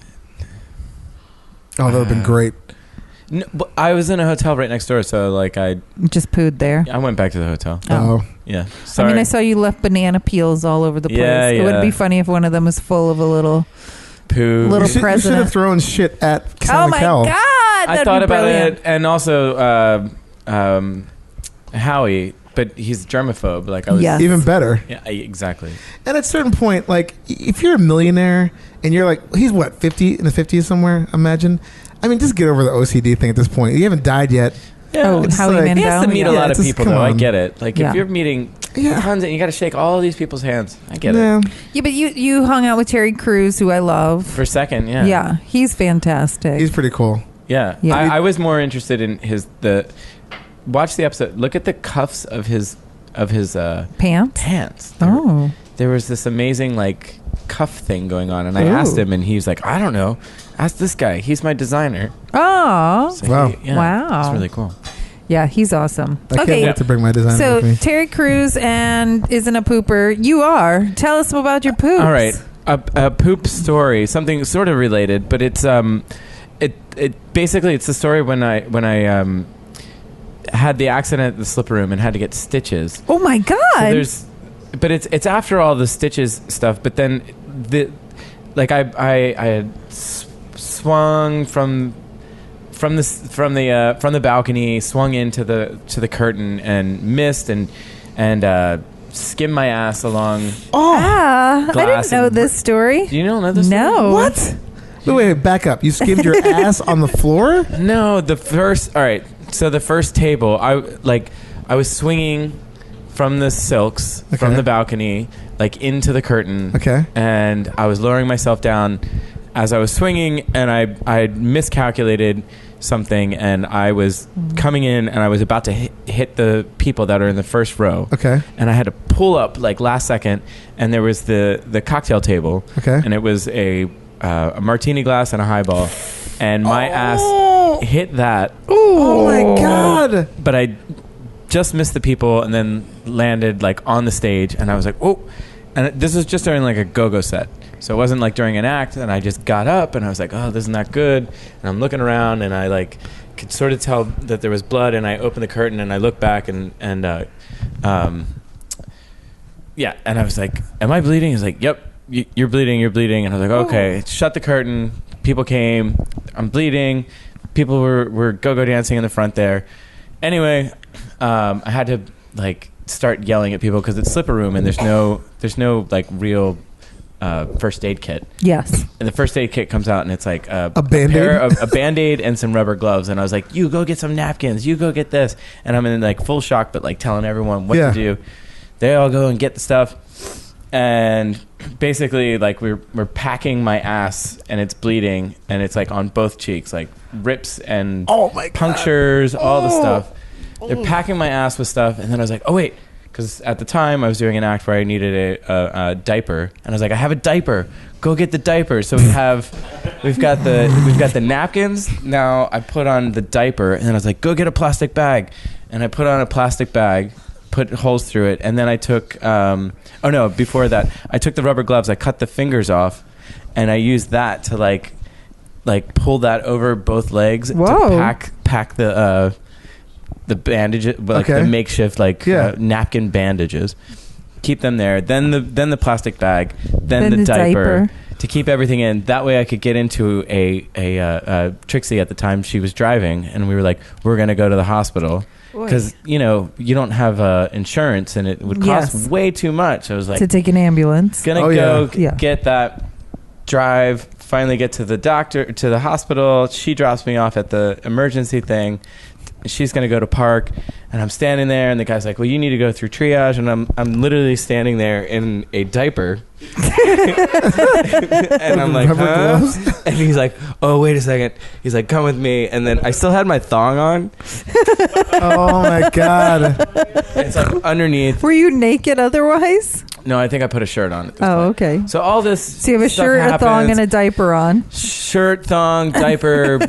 Oh, that would have been great. No, but I was in a hotel right next door, so like I Just pooed there? went back to the hotel. Oh. Yeah. I Sorry. mean, I saw you left banana peels all over the place. Yeah, It would yeah. be funny if one of them was full of a little poo. little You should president. have thrown shit at Oh Simon my Cowell. God! I That'd thought be about brilliant. it, and also Howie, but he's germaphobe. Like I was. Yes. Even better. Yeah. Exactly. And at a certain point, like if you're a millionaire and you're like, he's what, 50 in the 50s somewhere? Imagine. I mean, just get over the OCD thing at this point. You haven't died yet. Yeah. Oh, it's Howie like- Mandel. He has to meet a Yeah, lot of just people, come though. I on. get it. Like Yeah. if you're meeting Yeah. tons, and you got to shake all these people's hands. I get it. Yeah. Yeah, but you hung out with Terry Crews, who I love. For a second, yeah. Yeah, he's fantastic. He's pretty cool. Yeah. Yeah. I was more interested in watch the episode. Look at the cuffs of his pants. There was this amazing like cuff thing going on, and I asked him, and he was like, I don't know. Ask this guy. He's my designer. Oh, so wow! Wow, it's really cool. Yeah, he's awesome. I can't wait to bring my designer so with me. Terry Crews and isn't a pooper. You are. Tell us about your poops. All right, a poop story. Something sort of related, but it's it basically it's the story when I had the accident at the slipper room and had to get stitches. Oh my God! So but it's after all the stitches stuff. But then I had swung from the balcony, swung into the curtain and missed and skimmed my ass along. I didn't know this story. You don't know this story? No. What? Wait, back up. You skimmed your ass on the floor? No, all right. So the first table, I was swinging from the silks from the balcony, like into the curtain. Okay. And I was lowering myself down as I was swinging, and I miscalculated something, and I was coming in, and I was about to hit the people that are in the first row. Okay. And I had to pull up like last second, and there was the cocktail table. Okay. And it was a martini glass and a highball, and my ass hit that. Oh my God! But I just missed the people and then landed like on the stage, and I was like, "Oh!" And this was just during like a go-go set, so it wasn't like during an act. And I just got up, and I was like, "Oh, this is not good." And I'm looking around, and I like could sort of tell that there was blood. And I opened the curtain, and I looked back, and yeah, and I was like, "Am I bleeding?" He's like, "Yep, you're bleeding. You're bleeding." And I was like, "Okay." Shut the curtain. People came. I'm bleeding. People were go-go dancing in the front there. Anyway, I had to like start yelling at people because it's slipper room and there's no like real first aid kit. Yes. And the first aid kit comes out and it's like a Band-Aid? a Band-Aid and some rubber gloves. And I was like, you go get some napkins. You go get this. And I'm in like full shock, but like telling everyone what to do. They all go and get the stuff. And basically like we're packing my ass and it's bleeding and it's like on both cheeks, like rips and punctures, all the stuff. They're packing my ass with stuff, and then I was like, "Oh wait," because at the time I was doing an act where I needed a diaper, and I was like, "I have a diaper. Go get the diaper." So we've got the napkins. Now I put on the diaper, and then I was like, "Go get a plastic bag," and I put on a plastic bag, put holes through it, and then I took before that I took the rubber gloves. I cut the fingers off, and I used that to like pull that over both legs to pack the bandage, like the makeshift napkin bandages. Keep them there. Then the plastic bag. Then the diaper to keep everything in. That way, I could get into a Trixie at the time. She was driving, and we were like, we're gonna go to the hospital because you don't have insurance, and it would cost way too much. I was like, to take an ambulance. Gonna get that. Drive. Finally, get to the hospital. She drops me off at the emergency thing. She's going to go to park, and I'm standing there, and the guy's like, well, you need to go through triage, and I'm literally standing there in a diaper. And I'm like, huh? And he's like, oh, wait a second. He's like, come with me. And then I still had my thong on. Oh, my God. It's like underneath. Were you naked otherwise? No, I think I put a shirt on at this point. Okay. So all this So you have a shirt, a thong, and a diaper on. Shirt, thong, diaper,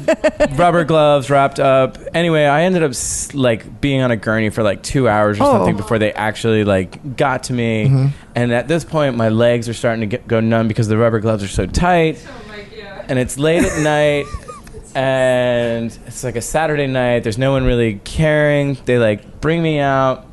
rubber gloves wrapped up. Anyway, I ended up like being on a gurney for like 2 hours or something before they actually like got to me. Mm-hmm. And at this point, my legs are starting to go numb because the rubber gloves are so tight. Oh my God. And it's late at night. And it's like a Saturday night. There's no one really caring. They like bring me out.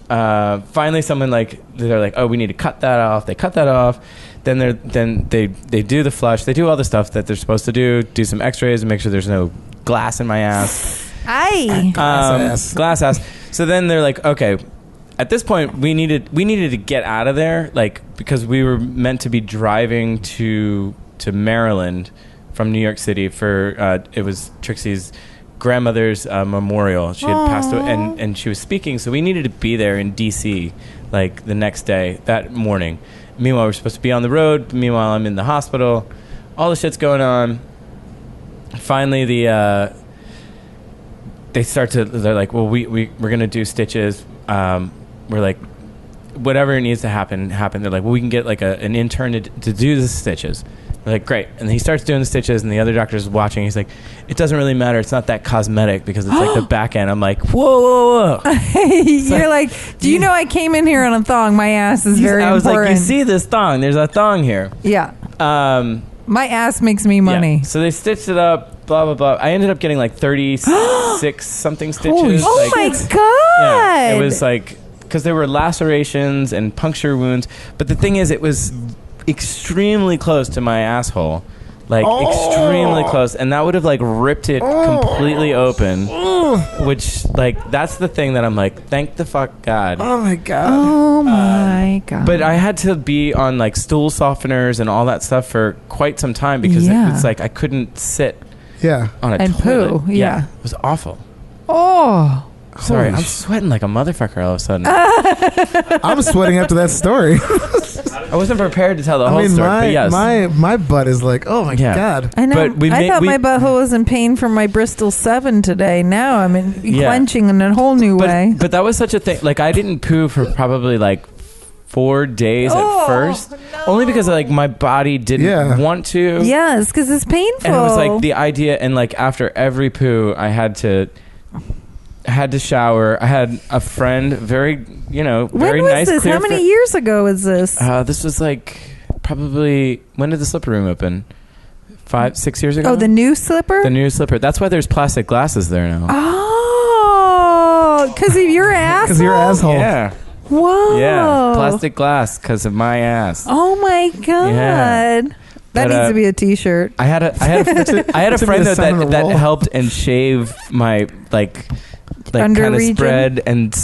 Finally, someone they're like, oh, we need to cut that off. They cut that off. Then they do the flush. They do all the stuff that they're supposed to do some X-rays and make sure there's no glass in my ass. Aye. Glass ass. So then they're like, okay. At this point, we needed to get out of there, like because we were meant to be driving to Maryland from New York City for it was Trixie's grandmother's memorial. She had passed away, and she was speaking, so we needed to be there in DC like the next day, that morning. Meanwhile, we're supposed to be on the road. Meanwhile, I'm in the hospital. All the shit's going on. Finally, they're like, well, we're going to do stitches. We're like, whatever needs to happen. They're like, well, we can get like an intern to do the stitches. We're like, great. And he starts doing the stitches, and the other doctor's watching. He's like, it doesn't really matter. It's not that cosmetic because it's like the back end. I'm like, whoa. You're like, do you know I came in here on a thong? My ass is very important. I was like, you see this thong? There's a thong here. Yeah. My ass makes me money. Yeah. So they stitched it up, blah, blah, blah. I ended up getting like 36 something stitches. Oh my God. Yeah, it was like, because there were lacerations and puncture wounds. But the thing is, it was extremely close to my asshole. Like, extremely close. And that would have, like, ripped it completely open. Which, like, that's the thing that I'm like, thank the fuck God. Oh, my God. Oh, my God. But I had to be on, like, stool softeners and all that stuff for quite some time because it's like I couldn't sit on a toilet. Poo. Yeah. It was awful. Oh. Sorry, I'm sweating like a motherfucker all of a sudden. I'm sweating after that story. I wasn't prepared to tell the whole story, but yes. My butt is like, oh my God. I know. But I thought my butthole was in pain from my Bristol 7 today. Now I'm clenching in a whole new way. But that was such a thing. Like, I didn't poo for probably like 4 days at first. No. Only because like my body didn't want to. Yes, because it's painful. And it was like the idea, and like after every poo, I had to shower. I had a friend, very when was nice. This? How many years ago was this? This was like probably, when did the slipper room open? 5-6 years ago. Oh, the new slipper. The new slipper. That's why there's plastic glasses there now. Oh, because of your asshole. Because your asshole. Yeah. Whoa. Yeah, plastic glass because of my ass. Oh my God. Yeah. That needs to be a T-shirt. I had a friend though that helped and shave my like kind of spread and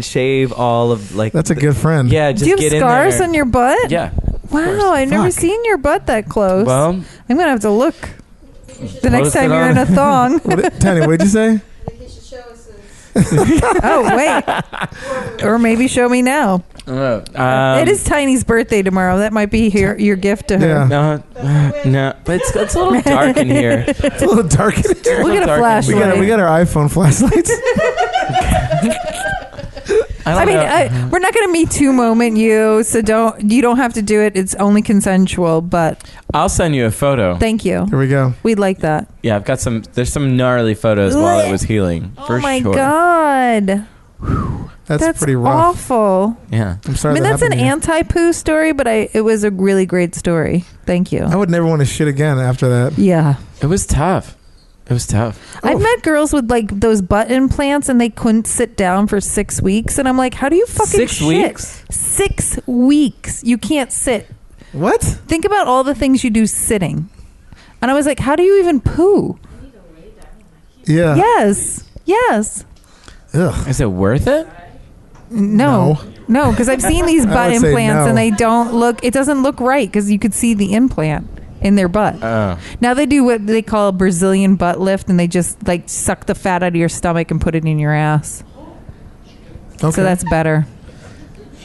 shave all of like. That's a good friend. Yeah, just do you get have in scars there. on your butt? Yeah. Wow, I've never seen your butt that close. Well, I'm gonna have to look the next time you're in a thong. Tanya, what did you say? Oh wait, or maybe show me now. It is Tiny's birthday tomorrow. That might be your gift to her. Yeah. No, but it's a little dark in here. It's a little dark in here. We'll get a flashlight. We got our iPhone flashlights. I mean, we're not going to Me Too moment you, so you don't have to do it. It's only consensual, but I'll send you a photo. Thank you. Here we go. We'd like that. Yeah, I've got there's some gnarly photos while it was healing. Oh my God. That's pretty rough. Awful. Yeah. I'm sorry. I mean, that's an anti-poo story, but it was a really great story. Thank you. I would never want to shit again after that. Yeah. It was tough. I've met girls with like those butt implants and they couldn't sit down for 6 weeks. And I'm like, how do you fucking 6 weeks? 6 weeks. You can't sit. What? Think about all the things you do sitting. And I was like, how do you even poo? Yeah. Yes. Ugh. Is it worth it? No, because I've seen these butt implants and it doesn't look right because you could see the implant in their butt. Oh. Now they do what they call a Brazilian butt lift and they just like suck the fat out of your stomach and put it in your ass. Okay. So that's better.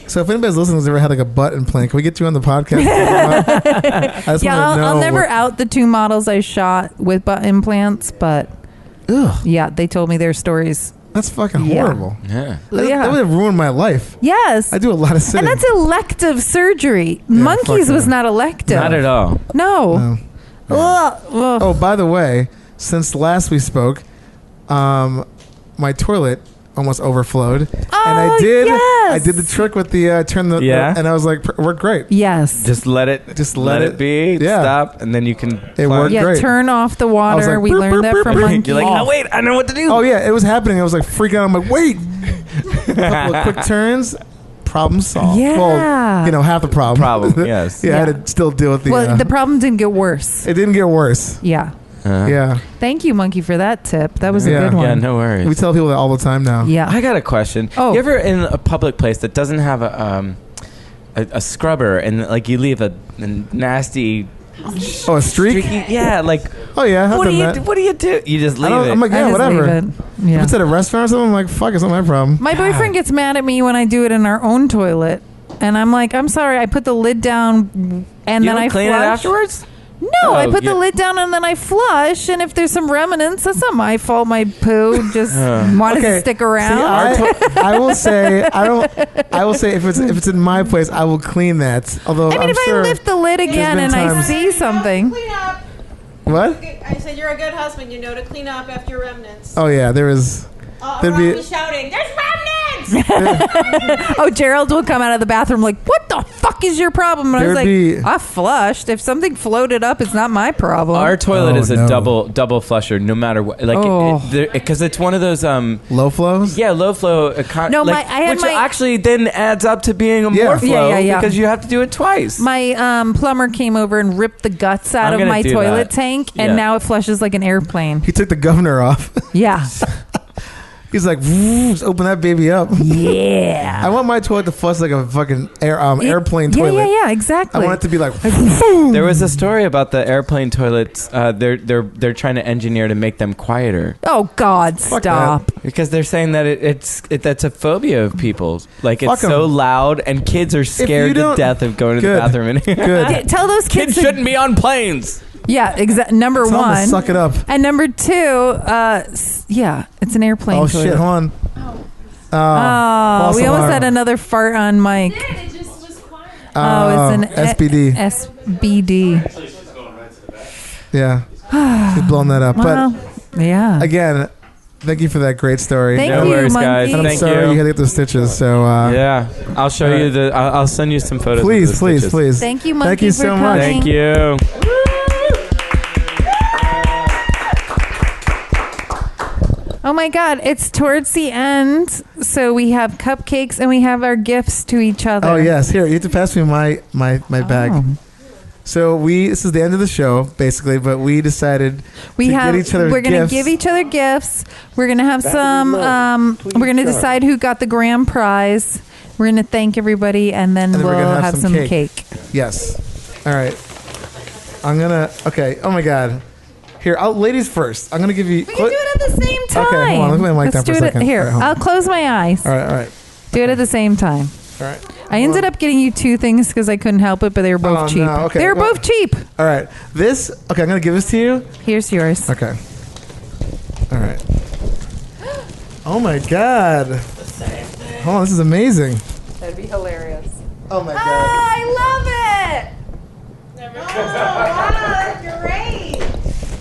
So if anybody's listening who's ever had like a butt implant, can we get you on the podcast? I'll never out the 2 models I shot with butt implants, but yeah, they told me their stories. That's fucking horrible. Yeah. That would have ruined my life. Yes. I do a lot of sitting. And that's elective surgery. Monkeys was not elective. Not at all. No. Oh, by the way, since last we spoke, my toilet almost overflowed. And I did the trick with the and I was like, worked great. Yes. Just let it be. Yeah. Stop, and then you can. It worked great. Turn off the water. Like, we learned that from monkeys. You're like, oh wait, I know what to do. Oh yeah, it was happening. I was like freaking out. I'm like, wait. A couple of quick turns. Problem solved. Yeah. Well, half the problem. Yes. I had to still deal with the. Well, the problem didn't get worse. It didn't get worse. Yeah. Yeah. Thank you, Monkey, for that tip. That was a good one. Yeah, no worries. We tell people that all the time now. Yeah. I got a question. Oh. You ever in a public place that doesn't have a scrubber and like you leave a nasty. A streak? Yeah, like. Oh yeah. What do you do? You just leave it. I'm like, yeah, whatever. If it's at a restaurant or something, I'm like, fuck, it's not my problem. My boyfriend gets mad at me when I do it in our own toilet, and I'm like, I'm sorry, I put the lid down and then I clean it flush. afterwards. No, I put the lid down and then I flush. And if there's some remnants, that's not my fault. My poo just wanted to stick around. See, I will say if it's in my place, I will clean that. Although I mean, if I lift the lid again and I see something. Clean up. What? I said you're a good husband. You know to clean up after your remnants. Oh yeah, there is. There'd be shouting, "There's remnants!" Oh, Gerald will come out of the bathroom like, "What the fuck is your problem?" And I was like, "I flushed. If something floated up, it's not my problem." Our toilet is a double flusher, no matter what. Like, because it's one of those low flows. Yeah, low flow. No, which actually then adds up to being a more flow because you have to do it twice. My plumber came over and ripped the guts out of my toilet tank, and now it flushes like an airplane. He took the governor off. Yeah. He's like, just open that baby up. Yeah. I want my toilet to flush like a fucking airplane toilet. Yeah, exactly. I want it to be like. There was a story about the airplane toilets. They're trying to engineer to make them quieter. Oh God, stop! Because they're saying that that's a phobia of people's. Like it's so loud, and kids are scared to death of going to the bathroom. Good. Tell those kids shouldn't be on planes. Yeah, Number Tell them to one, suck it up. And number two, it's an airplane. Oh toilet. shit, hold on. We almost had another fart on Mike. Yeah, it just was quiet. It's an SBD. SBD. Yeah, she's blowing that up. Well, but yeah. Again, thank you for that great story. Thank no you, worries, Monkey. guys. And I'm Thank sorry you. you had to get those stitches. So yeah, I'll show you I'll send you some photos. Please. Thank you, Monkey. Thank you so much. Thank you. Oh my God, it's towards the end, so we have cupcakes and we have our gifts to each other. Oh yes, here you have to pass me my bag. So this is the end of the show basically, but we decided get each other we're gonna gifts. give each other gifts. We're gonna have some. We're gonna decide who got the grand prize. We're gonna thank everybody, and then we'll have some cake. Yes. All right. Okay. Oh my God. Here, ladies first. I'm gonna give you. We can do it at the same time. Okay, hold on. Let me mic down for a second. Here, All right, I'll close my eyes. All right. Do it at the same time. All right. I ended up getting you two things because I couldn't help it, but they were both cheap. No, okay. They were both cheap. All right. I'm gonna give this to you. Here's yours. Okay. All right. Oh my God. Hold on, this is amazing. That'd be hilarious. Oh my God. I love it. Great.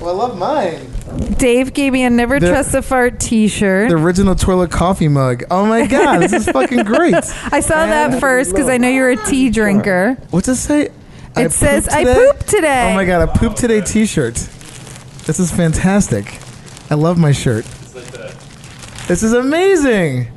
Well, I love mine. Dave gave me a Never Trust a Fart t-shirt. The original toilet coffee mug. Oh my God, this is fucking great. I saw that first because I know you're a tea drinker. What's it say? It says, I pooped today. Oh my God, a poop today t-shirt. This is fantastic. I love my shirt. This is amazing.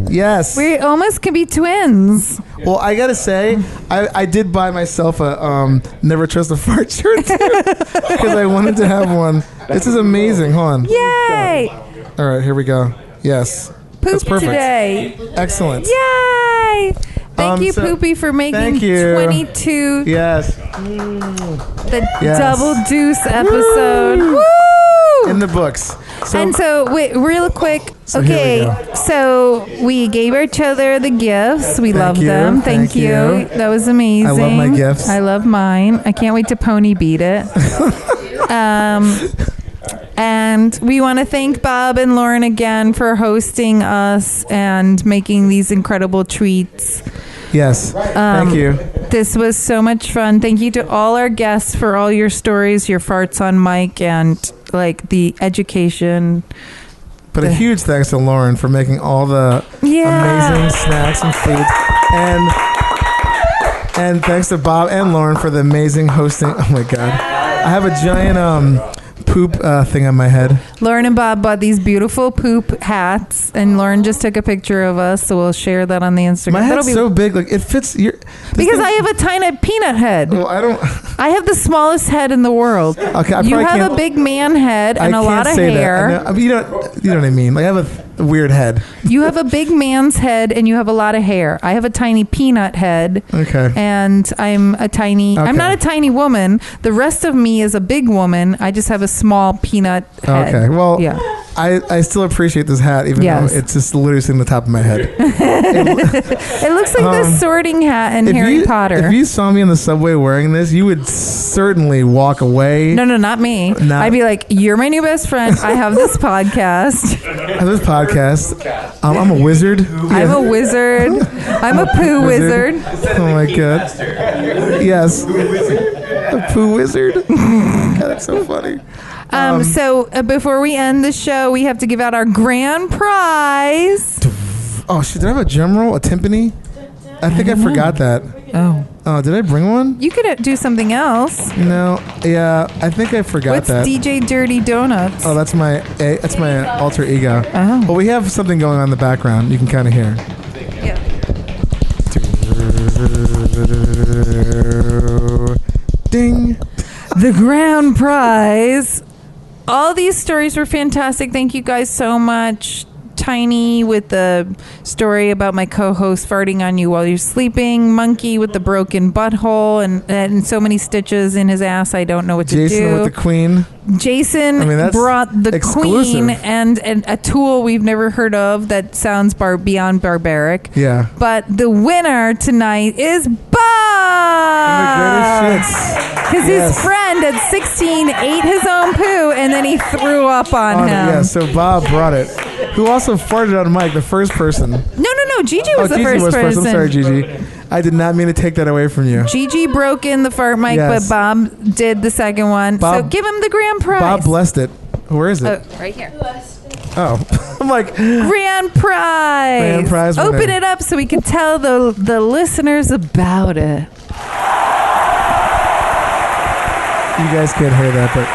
Yes. We almost could be twins. Well, I gotta say, I did buy myself a Never Trust a Fart shirt too, because I wanted to have one. This is amazing. Hold on. Yay! All right, here we go. Yes. That's Poop perfect. today. Excellent. Yay! Thank you, Poopy, for making 22 Yes. the Double Deuce episode. Woo! In the books. Wait, real quick. So here we go. So we gave each other the gifts. We love them. Thank you. That was amazing. I love my gifts. I love mine. I can't wait to pony beat it. And we want to thank Bob and Lauren again for hosting us and making these incredible treats. Yes. Thank you. This was so much fun. Thank you to all our guests for all your stories, your farts on mic, and like the education. But a huge thanks to Lauren for making all the amazing snacks and food. And thanks to Bob and Lauren for the amazing hosting. Oh my God. I have a giant poop thing on my head. Lauren and Bob bought these beautiful poop hats, and Lauren just took a picture of us, so we'll share that on the Instagram. My head's so big, like it fits your. Because I have a tiny peanut head. Well, I don't. I have the smallest head in the world. Okay, you have a big man head and a lot of hair. That. I mean, you know what I mean. Like I have a weird head. You have a big man's head and you have a lot of hair. I have a tiny peanut head. Okay. And I'm a tiny. I'm not a tiny woman. The rest of me is a big woman. I just have a small peanut head. Okay. Well. Yeah. I still appreciate this hat, even though it's just literally sitting on the top of my head. It looks like the sorting hat in Harry Potter. If you saw me in the subway wearing this, you would certainly walk away. No, not me. I'd be like, you're my new best friend. I have this podcast. I'm a wizard. I'm a wizard. I'm a poo wizard. Oh my god. Yes. A poo wizard. God, that's so funny. So before we end the show, we have to give out our grand prize. Oh shit! Did I have a drum roll, a timpani? I think I forgot that. Oh, did I bring one? You could do something else. No, yeah, I think I forgot that. What's DJ Dirty Donuts? Oh, that's my alter ego. Oh. Well, we have something going on in the background. You can kind of hear. Yeah. Ding. The grand prize. All these stories were fantastic. Thank you guys so much. Tiny with the story about my co-host farting on you while you're sleeping. Monkey with the broken butthole and so many stitches in his ass. I don't know what to do. Jason with the queen. Jason brought the queen and a tool we've never heard of that sounds beyond barbaric. Yeah. But the winner tonight is Bob. Greatest Shitz. Because his friend at 16 ate his own poo and then he threw up on him. Yeah, so Bob brought it. Who also farted on Mike, the first person. No. Gigi was the first person. I'm sorry, Gigi. I did not mean to take that away from you. Gigi broke in the fart mic, but Bob did the second one. So give him the grand prize. Bob blessed it. Where is it? Right here. Oh. I'm like... Grand prize. Grand prize. Open it up so we can tell the listeners about it. You guys can't hear that, but...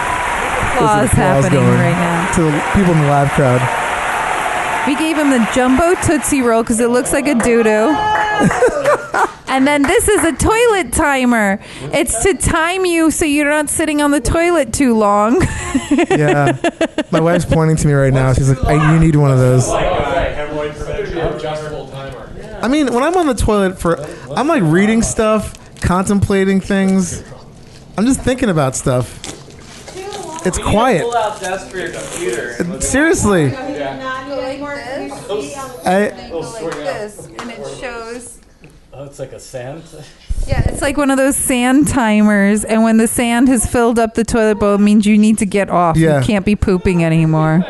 Applause happening right now. To the people in the live crowd. We gave him the jumbo Tootsie Roll because it looks like a doo-doo. And then this is a toilet timer. It's to time you so you're not sitting on the toilet too long. Yeah. My wife's pointing to me right now. She's like, you need one of those. I mean, when I'm on the toilet I'm like reading stuff, contemplating things. I'm just thinking about stuff. It's quiet. Pull out desk for your computer. Seriously. Like this, and it shows. Oh, it's like a sand. Yeah, it's like one of those sand timers, and when the sand has filled up the toilet bowl, it means you need to get off. Yeah. You can't be pooping anymore.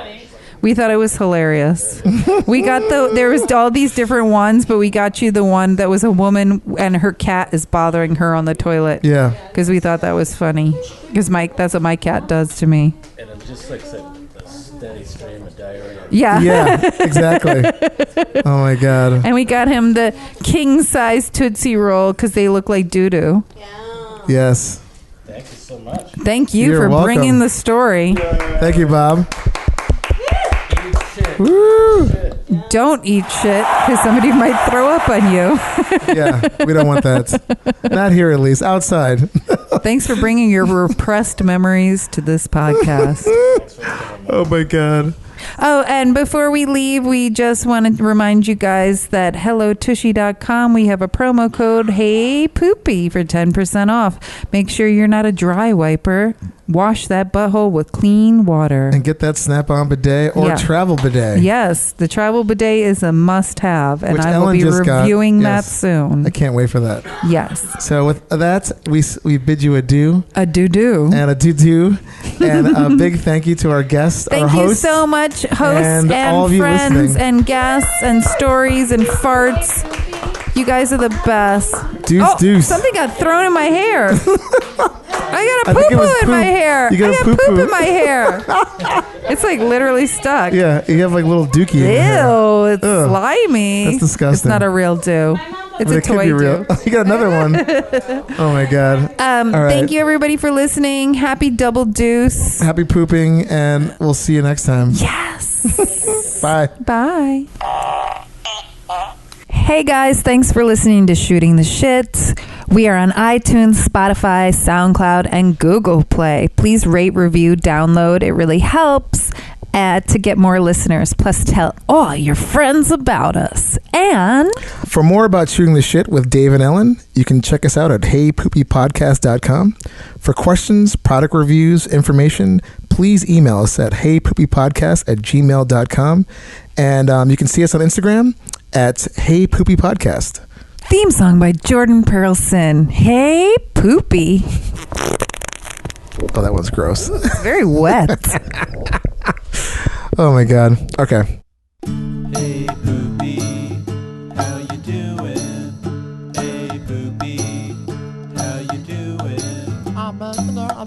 We thought it was hilarious. We got there was all these different ones, but we got you the one that was a woman and her cat is bothering her on the toilet. Yeah. Because we thought that was funny. Because that's what my cat does to me. And it just looks like a steady stream of diarrhea. Yeah. Yeah, exactly. Oh my God. And we got him the king size Tootsie Roll because they look like doo-doo. Yeah. Yes. Thank you so much. Thank you You're for welcome. bringing the story. Thank you, Bob. Woo! Don't eat shit because somebody might throw up on you. Yeah, we don't want that. Not here, at least. Outside. Thanks for bringing your repressed memories to this podcast. Oh my God. Oh, and before we leave, we just want to remind you guys that hellotushy.com, we have a promo code Hey Poopy for 10% off. Make sure you're not a dry wiper. Wash that butthole with clean water. And get that Snap-on bidet or travel bidet. Yes, the travel bidet is a must-have, and Which I will Ellen be just reviewing got. that soon. I can't wait for that. Yes. So with that, we bid you adieu. A doo-doo. And a doo-doo. And a big thank you to our guests, our Thank you hosts. so much, hosts and all of you friends listening. and guests and stories and farts. You guys are the best. Deuce. Something got thrown in my hair. I got a think it was poo-poo in my hair. You got I got a poo-poo. poop in my hair. It's like literally stuck. Yeah, you have like little dookie in your hair. Ew, it's Ugh. slimy. That's disgusting. It's not a real do. It's But a it could toy be real. do. You got another one. Oh my God. All right. Thank you everybody for listening. Happy Double Deuce. Happy pooping, and we'll see you next time. Yes. Bye. Bye. Hey guys, thanks for listening to Shooting the Shit. We are on iTunes, Spotify, SoundCloud, and Google Play. Please rate, review, download. It really helps to get more listeners. Plus, tell all your friends about us. And For more about Shooting the Shit with Dave and Ellen, you can check us out at heypoopypodcast.com. For questions, product reviews, information, please email us at heypoopypodcast@gmail.com. And you can see us on Instagram at heypoopypodcast. Theme song by Jordan Perlson. Hey, Poopy. Oh, that one's gross. Very wet. Oh, my God. Okay. Hey, Poopy, how you doing? Hey, Poopy, how you doing? I'm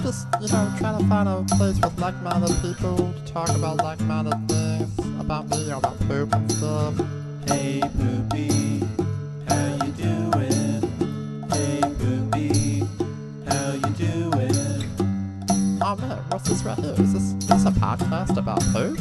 just, trying to find a place with like-minded people to talk about like-minded things about me, about poop and stuff. Hey, Poopy, how you doing? Hey, Poopy, how you doing? Oh man, what's this right here? Is this a podcast about poop?